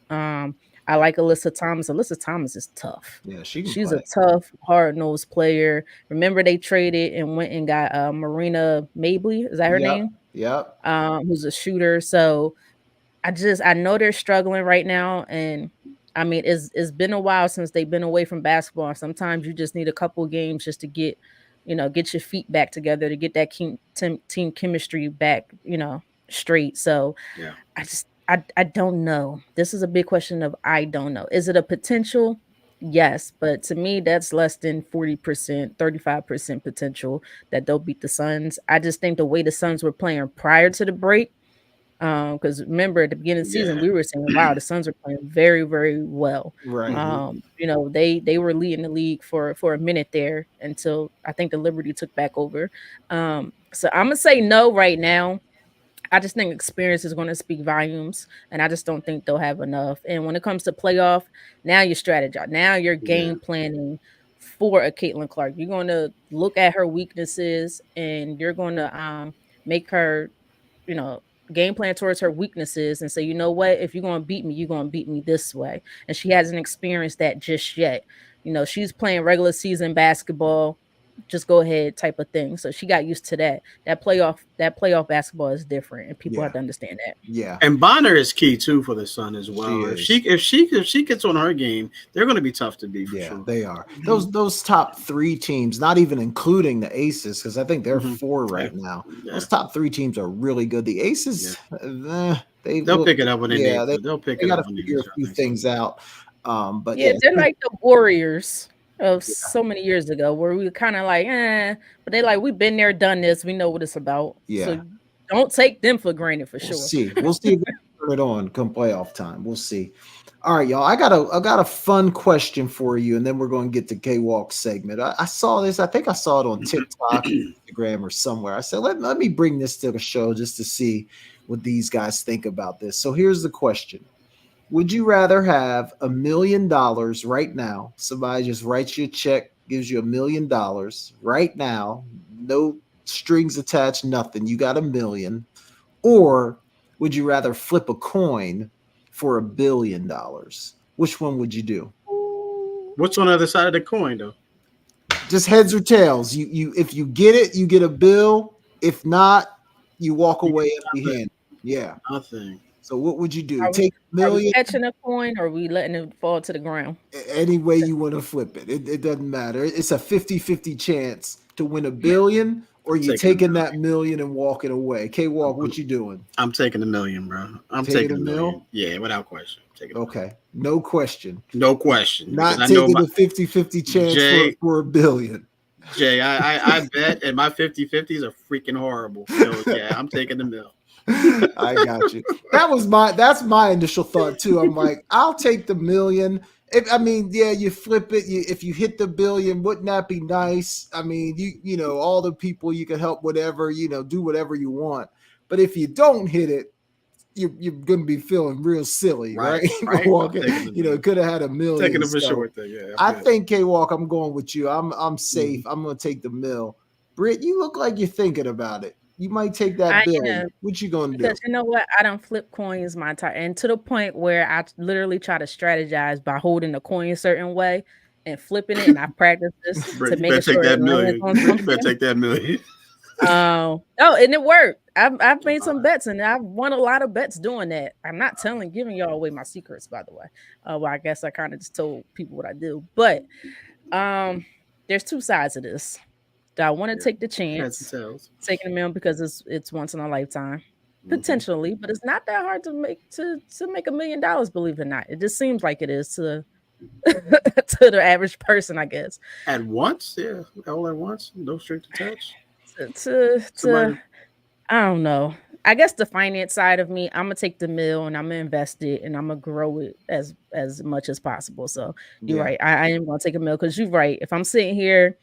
I like Alyssa Thomas. Alyssa Thomas is tough. Yeah, she's a tough, hard-nosed player. Remember, they traded and went and got Marina Mabley. Is that her name? Yep. Who's a shooter. So I know they're struggling right now, and I mean, it's been a while since they've been away from basketball. And sometimes you just need a couple games just to get your feet back together, to get that team chemistry back, straight. So Yeah. I don't know. This is a big question of I don't know. Is it a potential? Yes, but to me, that's less than 40%, 35% potential that they'll beat the Suns. I just think the way the Suns were playing prior to the break, because remember at the beginning of the season, Yeah. we were saying, wow, the Suns are playing very, very well. Right. They were leading the league for a minute there until I think the Liberty took back over. So I'm gonna say no right now. I just think experience is going to speak volumes, and I just don't think they'll have enough. And when it comes to playoff, now you're strategizing. Now you're Yeah. game planning for a Caitlin Clark. You're going to look at her weaknesses, and you're going to make her, you know, game plan towards her weaknesses, and say, you know what, if you're going to beat me, you're going to beat me this way. And she hasn't experienced that just yet. She's playing regular season basketball, just go ahead type of thing. So she got used to that. That playoff basketball is different, and people have Yeah. to understand that. Yeah. And Bonner is key too for the Sun as well. She If is. she gets on her game, they're going to be tough to beat for Yeah, sure. they are. Those top 3 teams, not even including the Aces, because I think they're 4 right now. Yeah. Those top 3 teams are really good. The Aces, They'll pick it up when they need to. They'll pick they it got up to when they figure need a to. few things out. But Yeah, yeah, they're like the Warriors of so many years ago, where we were kind of like, but they like, we've been there, done this, we know what it's about. Yeah. So don't take them for granted for we'll sure. see. We'll see if we can turn it on come playoff time. We'll see. All right, y'all. I got a fun question for you, and then we're going to get to K-Walk segment. I saw this. I think I saw it on TikTok, Instagram, or somewhere. I said, let me bring this to the show just to see what these guys think about this. So here's the question. Would you rather have $1 million right now? Somebody just writes you a check, gives you $1 million right now, no strings attached, nothing. You got $1 million. Or would you rather flip a coin for $1 billion? Which one would you do? What's on the other side of the coin, though? Just heads or tails. You if you get it, you get a bill. If not, you walk away empty-handed. Yeah. Nothing. So what would you do? Are Take $1 we million catching a coin, or are we letting it fall to the ground? any way you want to flip it. It doesn't matter. It's a 50-50 chance to win $1 billion, or you taking that $1 million and walking away. K-Walk, what you doing? I'm taking $1 million, bro. I'm taking $1 million. Yeah, without question. Okay. No question. No question. Not taking a 50-50 chance for $1 billion. Jay, I bet, and my 50-50s are freaking horrible. So yeah, I'm taking $1 million. I got you. That's my initial thought too. I'm like, I'll take the $1 million. You flip it. If you hit the $1 billion, wouldn't that be nice? I mean, you know, all the people you can help, whatever, do whatever you want. But if you don't hit it, you're going to be feeling real silly, right? Walking, could have had $1 million. Taking it for sure. Yeah, I think K-Walk, I'm going with you. I'm safe. I'm going to take the $1 million. Britt, you look like you're thinking about it. You might take that $1 billion. What you gonna do? Because you know what? I don't flip coins my entire, and to the point where I literally try to strategize by holding the coin a certain way and flipping it. And I practice this to make sure it lands on something. You better take that $1 million. And it worked. I've made some bets, and I've won a lot of bets doing that. I'm not giving y'all away my secrets, by the way. Well, I guess I kind of just told people what I do. But there's 2 sides of this. Do I want to take the chance, taking $1 million because it's once in a lifetime, potentially, but it's not that hard to make $1 million. Believe it or not, it just seems like it is to to the average person, I guess. At once, yeah, all at once, no strings attached. To I don't know. I guess the finance side of me, I'm gonna take the $1 million and I'm gonna invest it and I'm gonna grow it as much as possible. So you're right. I am gonna take $1 million because you're right. If I'm sitting here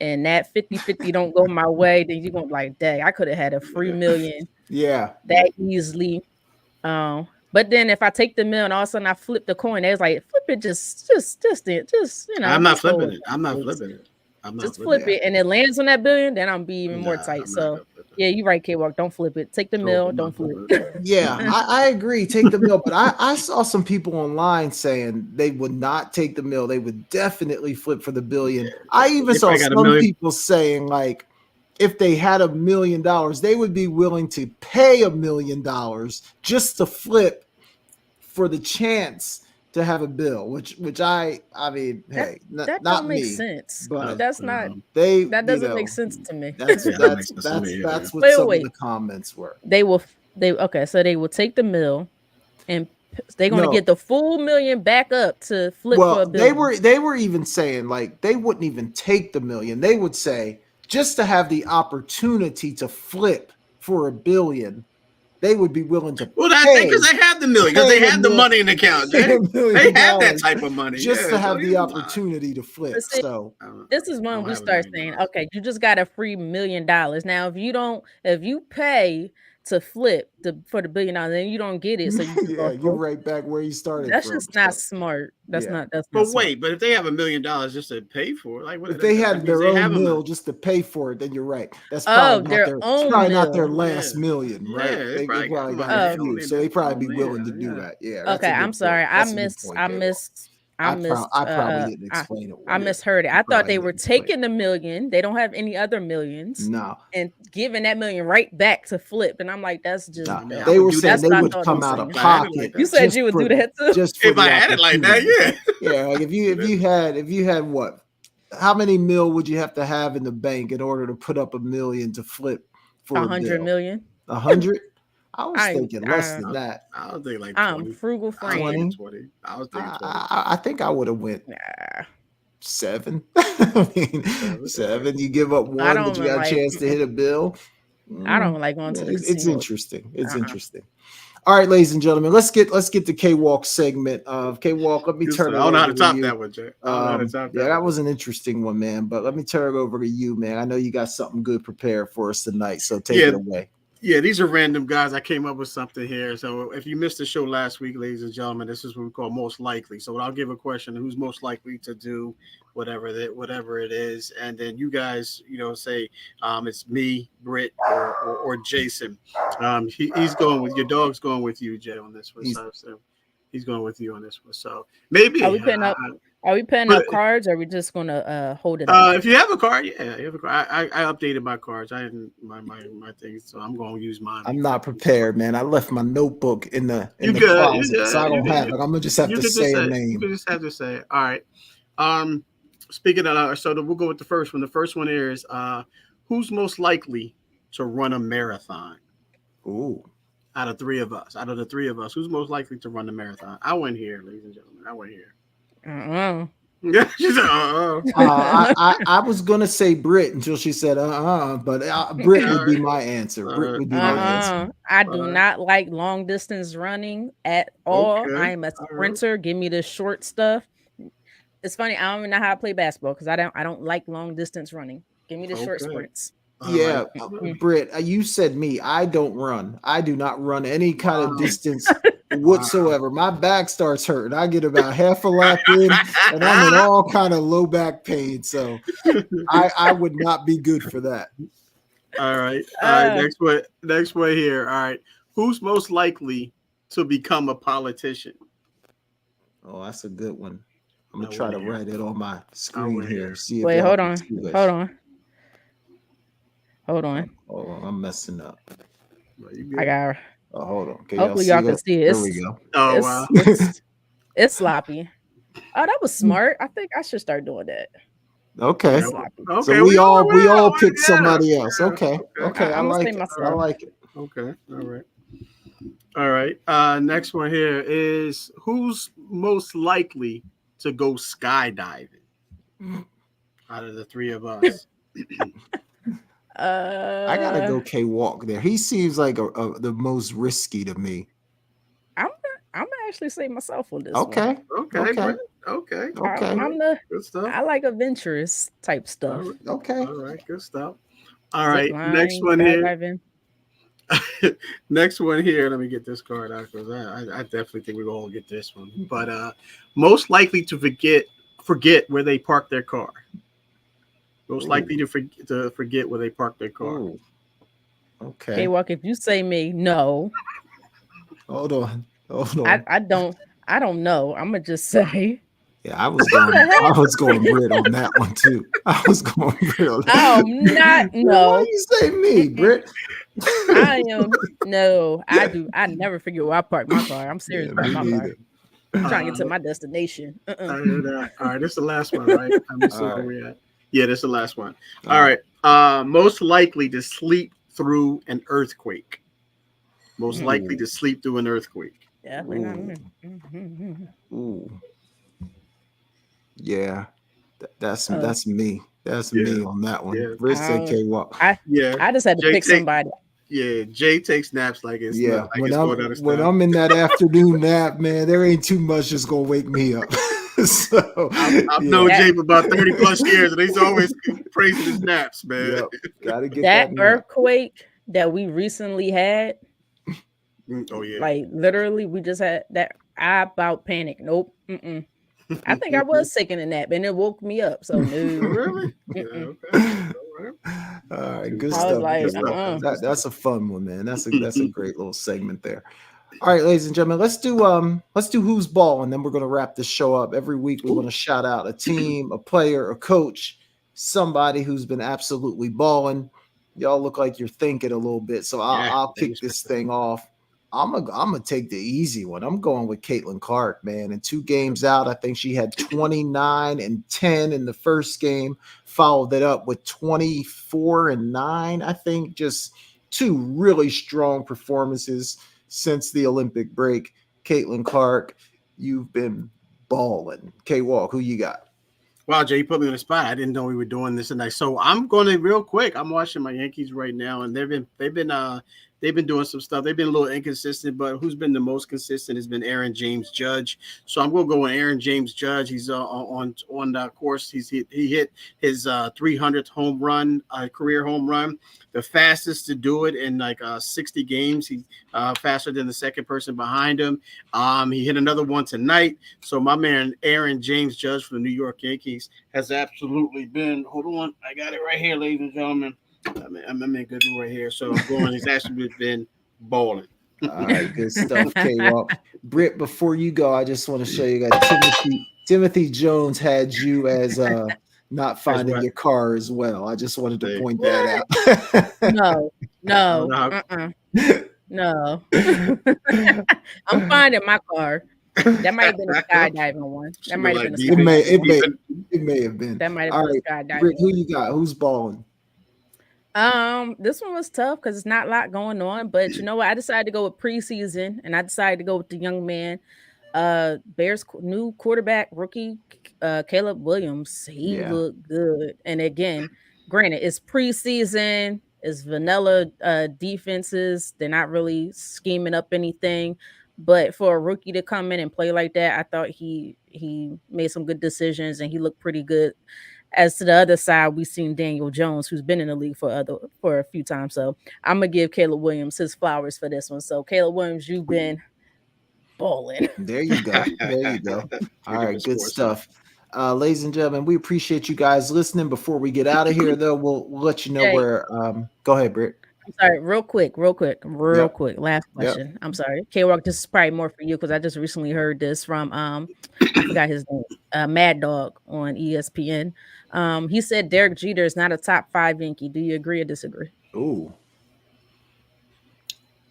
and that 50-50 don't go my way, then you're gonna be like, dang, I could have had a free $1 million. Yeah. That easily. But then if I take the $1 million, all of a sudden I flip the coin, there's like, flip it just I'm not flipping it. I'm not flipping it. Just flip it and it lands on that $1 billion, then I'm be even more tight. So yeah, you're right, K-Walk. Don't flip it. Take the $1 million, don't flip it. Yeah, I agree. Take the $1 million. But I saw some people online saying they would not take the $1 million. They would definitely flip for the $1 billion. I even saw some people saying, like, if they had $1 million, they would be willing to pay $1 million just to flip for the chance to have a bill, which I mean, hey, that not don't make me, sense. but that's not they. That doesn't make sense to me. That's what some of the comments were. They will So they will take the mill and they're going to No. get the full million back up to flip for Well, $1 billion. they were even saying like they wouldn't even take the million. They would say just to have the opportunity to flip for $1 billion, they would be willing to Well, that's pay because they have the million, because pay they a have the mil- money in the account, pay Jay. $1 They million have that type of money. just to Yeah, so have the opportunity to flip. But see, So this is I when don't we have $1 start million. saying, okay, you just got a free $1 million. Now, if you pay to flip for the $1 billion, then you don't get it. So you just yeah, go you're right back where you started That's from. just not So, smart. That's yeah. not But smart. wait, but if they have $1 million just to pay for it, like what? If they That had means their they own have mill just to pay for it, then you're right. That's Oh, probably not their their. It's own probably not their mill. last Yeah. million, right? Yeah, they probably got probably got money. a Oh, They don't few, need so to they probably be throw willing in to there. do Yeah. that. Yeah, that's okay. a I'm good sorry. point. That's a good point, K-Walk. I probably didn't explain it I well. misheard it. You I thought probably they were didn't explain taking the million. They don't have any other millions. No, And giving that million right back to flip. And I'm like, that's just no. I mean, I They would were do saying that That's they what I too. would thought it come was out of saying. If I had it like pocket You that. said just you would for do that too. just for If the I had it like that, opportunity. yeah. Yeah, like if you had what? How many mil would you have to have in the bank in order to put up $1 million to flip for a 100 bill? million. 100? I was I thinking less than that. I was thinking like I'm 20. frugal I was thinking friend. 20. I was thinking 20. I think I would have went Nah. 7. I mean, 7. 7. You give up I one, but don't you even got a like chance to hit a bill. I don't like going to the It's casino. interesting. It's interesting. All right, ladies and gentlemen, let's get the K-Walk segment of K-Walk. Let me turn it I don't know how over to top you. that one, Jay. I don't know how to top Yeah, that that one. was an interesting one, man. But let me turn it over to you, man. I know you got something good prepared for us tonight, so take it away. Yeah, these are random guys. I came up with something here. So if you missed the show last week, ladies and gentlemen, this is what we call most likely. So I'll give a question: who's most likely to do whatever it is, and then you guys, say it's me, Britt, or Jason. He's going with your dog's going with you, Jay, on this one. So he's going with you on this one. So maybe Are we putting up cards, or are we just gonna hold it up? if you have a card, yeah, you have a card. I updated my cards. I hadn't my things, so I'm going to use mine. I'm not prepared, man. I left my notebook in the good. closet, so I don't have it. I'm gonna just have to say a name. You just have to say it. All right. Speaking of, so we'll go with the first one. The first one is who's most likely to run a marathon? Ooh. Out of the three of us, who's most likely to run the marathon? I went here, ladies and gentlemen. I went here. Yeah, she said, I was gonna say Brit until she said but Brit would be my answer. Brit would be my answer. I do not like long distance running at all. Okay. I am a sprinter. Give me the short stuff. It's funny. I don't even know how to play basketball because I don't like long distance running. Give me the short sprints. Yeah, Britt, you said me. I don't run. I do not run any kind of distance whatsoever. My back starts hurting. I get about half a lap in, and I'm in all kind of low back pain. So I would not be good for that. All right. Next one here. All right. Who's most likely to become a politician? Oh, that's a good one. I'm gonna try to write it on my screen here. See if Wait, hold on. Oh, I'm messing up. I got. Oh, hold on. Okay, hopefully y'all can see it. There we go. Oh wow. It's sloppy. Oh, that was smart. I think I should start doing that. Okay. Okay. So we all picked somebody else. Okay. I like it. I like it. Okay. All right. Next one here is who's most likely to go skydiving out of the three of us? I gotta go K-Walk there. He seems like the most risky to me. I'm gonna actually say myself on this. Okay. Okay. I'm good stuff. I like adventurous type stuff. Okay. All right. Good stuff. All right. Next one here. Next one here. Let me get this card out because I definitely think we're gonna get this one. But most likely to forget where they park their car. Most likely to forget where they park their car. Ooh. Okay. K-Walk, if you say me, no. Hold on. I don't know. I'm gonna just say. Yeah, I was going Brit on that one too. I was going Brit on that. Not no. Why you say me, Brit? I am no. I do. I never forget where I park my car. I'm serious about my car. I'm trying to get to my destination. I hear that. All right, this is the last one, right? Let me see where we at. Yeah, this is the last one. All right. Most likely to sleep through an earthquake. Most likely to sleep through an earthquake. Definitely not me. Ooh. Yeah. That's Uh, me. That's Yeah. me on that one. Yeah. Britt said I, K-Walk. I Yeah. I just had to Jay pick take somebody. Jay takes naps like it's not Yeah. like it's going out of When style. I'm in that afternoon nap, man, there ain't too much that's gonna wake me up. So I've yeah. known That Jay for about 30 plus years, and he's always praising his naps, man. Yep. Gotta get that that nap. earthquake that we recently had, Oh yeah. like literally, we just had that. I about panicked. Nope. Mm-mm. I think I was taking a nap, and it woke me up. So no. Really? Yeah, Mm-mm. okay. All right. All right, Good good I was stuff. stuff. like, Good Good stuff. stuff. uh-uh. Good stuff. That's a fun one, man. That's a great little segment there. All right, ladies and gentlemen, let's do who's ball, and then we're gonna wrap this show up. Every week we want to shout out a team, a player, a coach, somebody who's been absolutely balling. Y'all look like you're thinking a little bit, so Yeah, I'll thank you, kick this sir. thing off. I'm gonna take the easy one. I'm going with Caitlin Clark, man. In 2 games out, I think she had 29 and 10 in the first game, followed it up with 24 and 9. I think just 2 really strong performances since the Olympic break. Caitlin Clark, you've been balling. K-Walk, who you got? Wow, Jay, you put me on the spot. I didn't know we were doing this tonight. So I'm going to real quick. I'm watching my Yankees right now, and they've been doing some stuff. They've been a little inconsistent, but who's been the most consistent has been Aaron James Judge. So I'm going to go with Aaron James Judge. He's on the course. He hit his 300th home run, career home run, the fastest to do it in like 60 games. He's faster than the second person behind him. He hit another one tonight. So my man Aaron James Judge from the New York Yankees has absolutely been. Hold on, I got it right here, ladies and gentlemen. I'm in good right here. So I'm going. He's actually been balling. All right, good stuff, K-Walk. Britt, before you go, I just want to show you that Timothy Jones had you as not finding your car as well. I just wanted to point that out. No, no, no. I'm finding my car. That might have been a skydiving one. That might have been a skydiving. It may have been. That might have All been right, a skydiving. Britt, who you got? Who's balling? This one was tough because it's not a lot going on, but you know what? I decided to go with preseason, and I decided to go with the young man, Bears new quarterback rookie, Caleb Williams. He looked good, and again, granted, it's preseason, it's vanilla defenses. They're not really scheming up anything, but for a rookie to come in and play like that, I thought he made some good decisions, and he looked pretty good. As to the other side, we've seen Daniel Jones, who's been in the league for a few times. So I'm gonna give Caleb Williams his flowers for this one. So Caleb Williams, you've been balling. There you go. There you go. All right, good stuff. Ladies and gentlemen, we appreciate you guys listening. Before we get out of here, though, we'll let you know where. Go ahead, Britt. I'm sorry, real quick. Last question. Yep. I'm sorry, K-Walk. This is probably more for you because I just recently heard this from I forgot his name, Mad Dog on ESPN. He said Derek Jeter is not a top 5 Yankee. Do you agree or disagree? Ooh,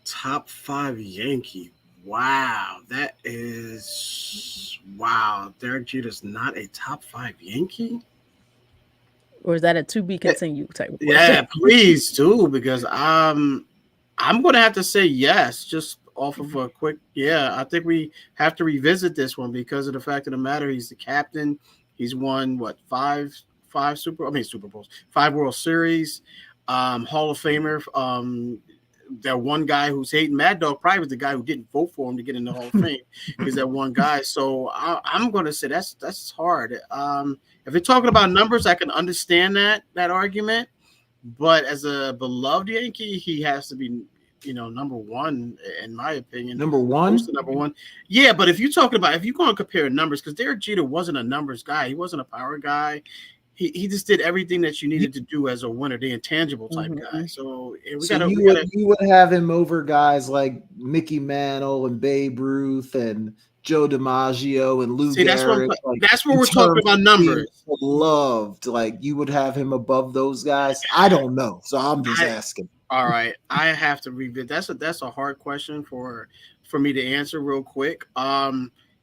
top 5 Yankee. Wow, that is wow. Derek Jeter's not a top 5 Yankee. Or is that a to be continued type of question? Yeah, please do, because I'm going to have to say yes, just off of a quick, I think we have to revisit this one because of the fact of the matter, he's the captain. He's won, what, five Super Bowls, 5 World Series, Hall of Famer. That one guy who's hating Mad Dog probably was the guy who didn't vote for him to get in the Hall of Fame. Is that one guy. So I'm going to say that's hard. If you're talking about numbers, I can understand that argument. But as a beloved Yankee, he has to be, number one, in my opinion. Number one? Number one. Yeah, but if you're going to compare numbers, because Derek Jeter wasn't a numbers guy. He wasn't a power guy. He just did everything that you needed to do as a winner, the intangible type guy. So you would have him over guys like Mickey Mantle and Babe Ruth and Joe DiMaggio and Lou Gehrig. That's where we're talking about numbers. Loved, like you would have him above those guys. I don't know, so I'm just asking. All right, I have to revisit. That's a hard question for me to answer real quick.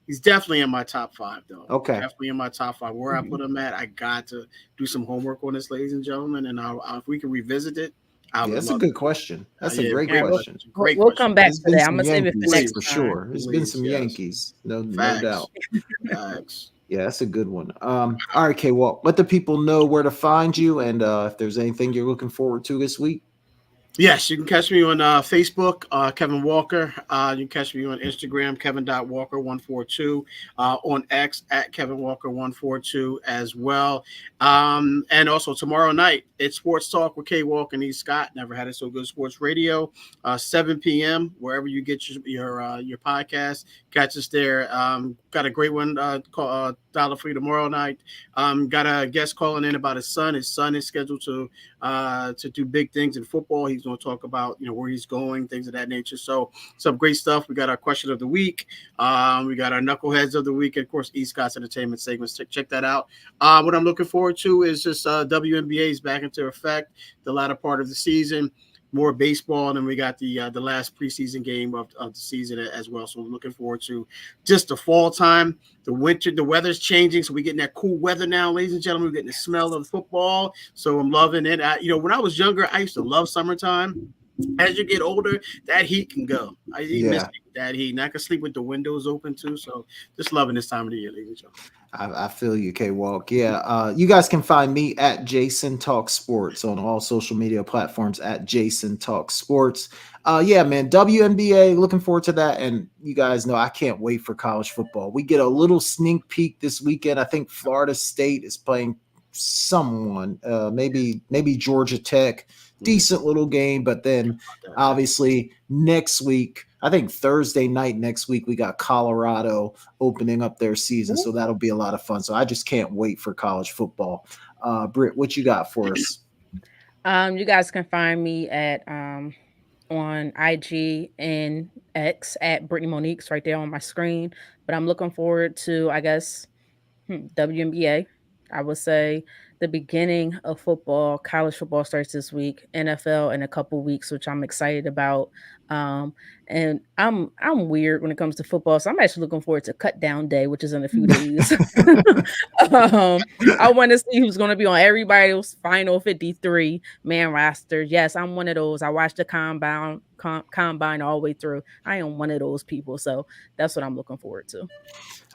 He's definitely in my top 5, though. Okay. Definitely in my top 5. Where I put him at, I got to do some homework on this, ladies and gentlemen. And if we can revisit it, I Yeah, would that's a love good question. That's a yeah, great Yeah, question. great we'll question. come back There's to been that. I'm some gonna save it for Yankees Please, next for time. sure. There's been please, some yes. Yankees, no Facts. doubt. Facts. Yeah, that's a good one. All right, K. Well, let the people know where to find you, and if there's anything you're looking forward to this week. Yes, you can catch me on Facebook, Kevin Walker. You can catch me on Instagram, Kevin.Walker142. On X at Kevin Walker142 as well. And also tomorrow night, it's Sports Talk with K Walk and E. Scott. Never had it so good. Sports Radio, 7 p.m. wherever you get your podcast. Catch us there. Got a great one called Dollar Free tomorrow night. Got a guest calling in about his son. His son is scheduled to do big things in football. He's going to talk about where he's going, things of that nature. So some great stuff. We got our question of the week. We got our knuckleheads of the week, and of course, E. Scott's entertainment segments. Check that out. What I'm looking forward to is just WNBA is back into effect. The latter part of the season. More baseball, and then we got the last preseason game of the season as well. So looking forward to just the fall time, the winter, the weather's changing, so we're getting that cool weather now, ladies and gentlemen. We're getting the smell of football, so I'm loving it. When I was younger, I used to love summertime. As you get older, that heat can go. I miss Yeah, that heat, and I can sleep with the windows open too. So just loving this time of the year, ladies and gentlemen. I feel you, K Walk. Yeah, you guys can find me at Jason Talk Sports on all social media platforms at Jason Talk Sports. Yeah, man, WNBA, looking forward to that. And you guys know I can't wait for college football. We get a little sneak peek this weekend. I think Florida State is playing someone, maybe Georgia Tech. Decent little game, but then obviously next week, I think Thursday night next week, we got Colorado opening up their season, so that'll be a lot of fun. So I just can't wait for college football. Britt, what you got for us? You guys can find me at on IG and X at Brittany Monique's right there on my screen. But I'm looking forward to, I guess, WNBA. I would say the beginning of football, college football starts this week, NFL in a couple weeks, which I'm excited about. Um, and I'm weird when it comes to football, so I'm actually looking forward to cut down day, which is in a few days. I want to see who's going to be on everybody's final 53 man roster. Yes, I'm one of those. I watched the combine all the way through. I am one of those people, so that's what I'm looking forward to.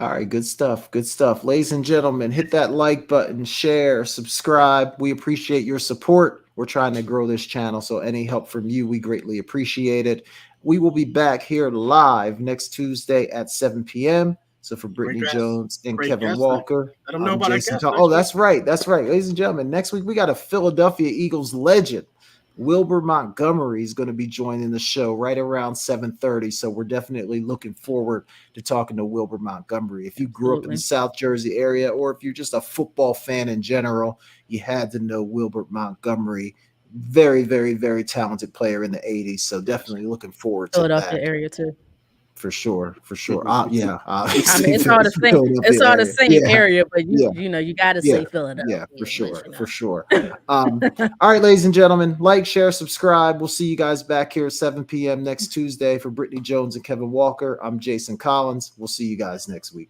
All right, good stuff. Good stuff. Ladies and gentlemen, hit that like button, share, subscribe. We appreciate your support. We're trying to grow this channel, so any help from you, we greatly appreciate it. We will be back here live next Tuesday at 7 p.m. So for Brittany Jones and Kevin Walker, Let them know I'm about our Jason. guest. Oh, that's right. That's right. Ladies and gentlemen, next week we got a Philadelphia Eagles legend. Wilbur Montgomery is going to be joining the show right around 7:30. So we're definitely looking forward to talking to Wilbur Montgomery. If you grew up in the South Jersey area, or if you're just a football fan in general, you had to know Wilbur Montgomery. Very, very, very talented player in the 80s. So definitely looking forward to Philadelphia that. area too. For sure. I Obviously, mean, it's all the same. It's all the same area, but you got to say Philadelphia. Yeah, for sure. All right, ladies and gentlemen, like, share, subscribe. We'll see you guys back here at 7 p.m. next Tuesday for Brittany Jones and Kevin Walker. I'm Jason Collins. We'll see you guys next week.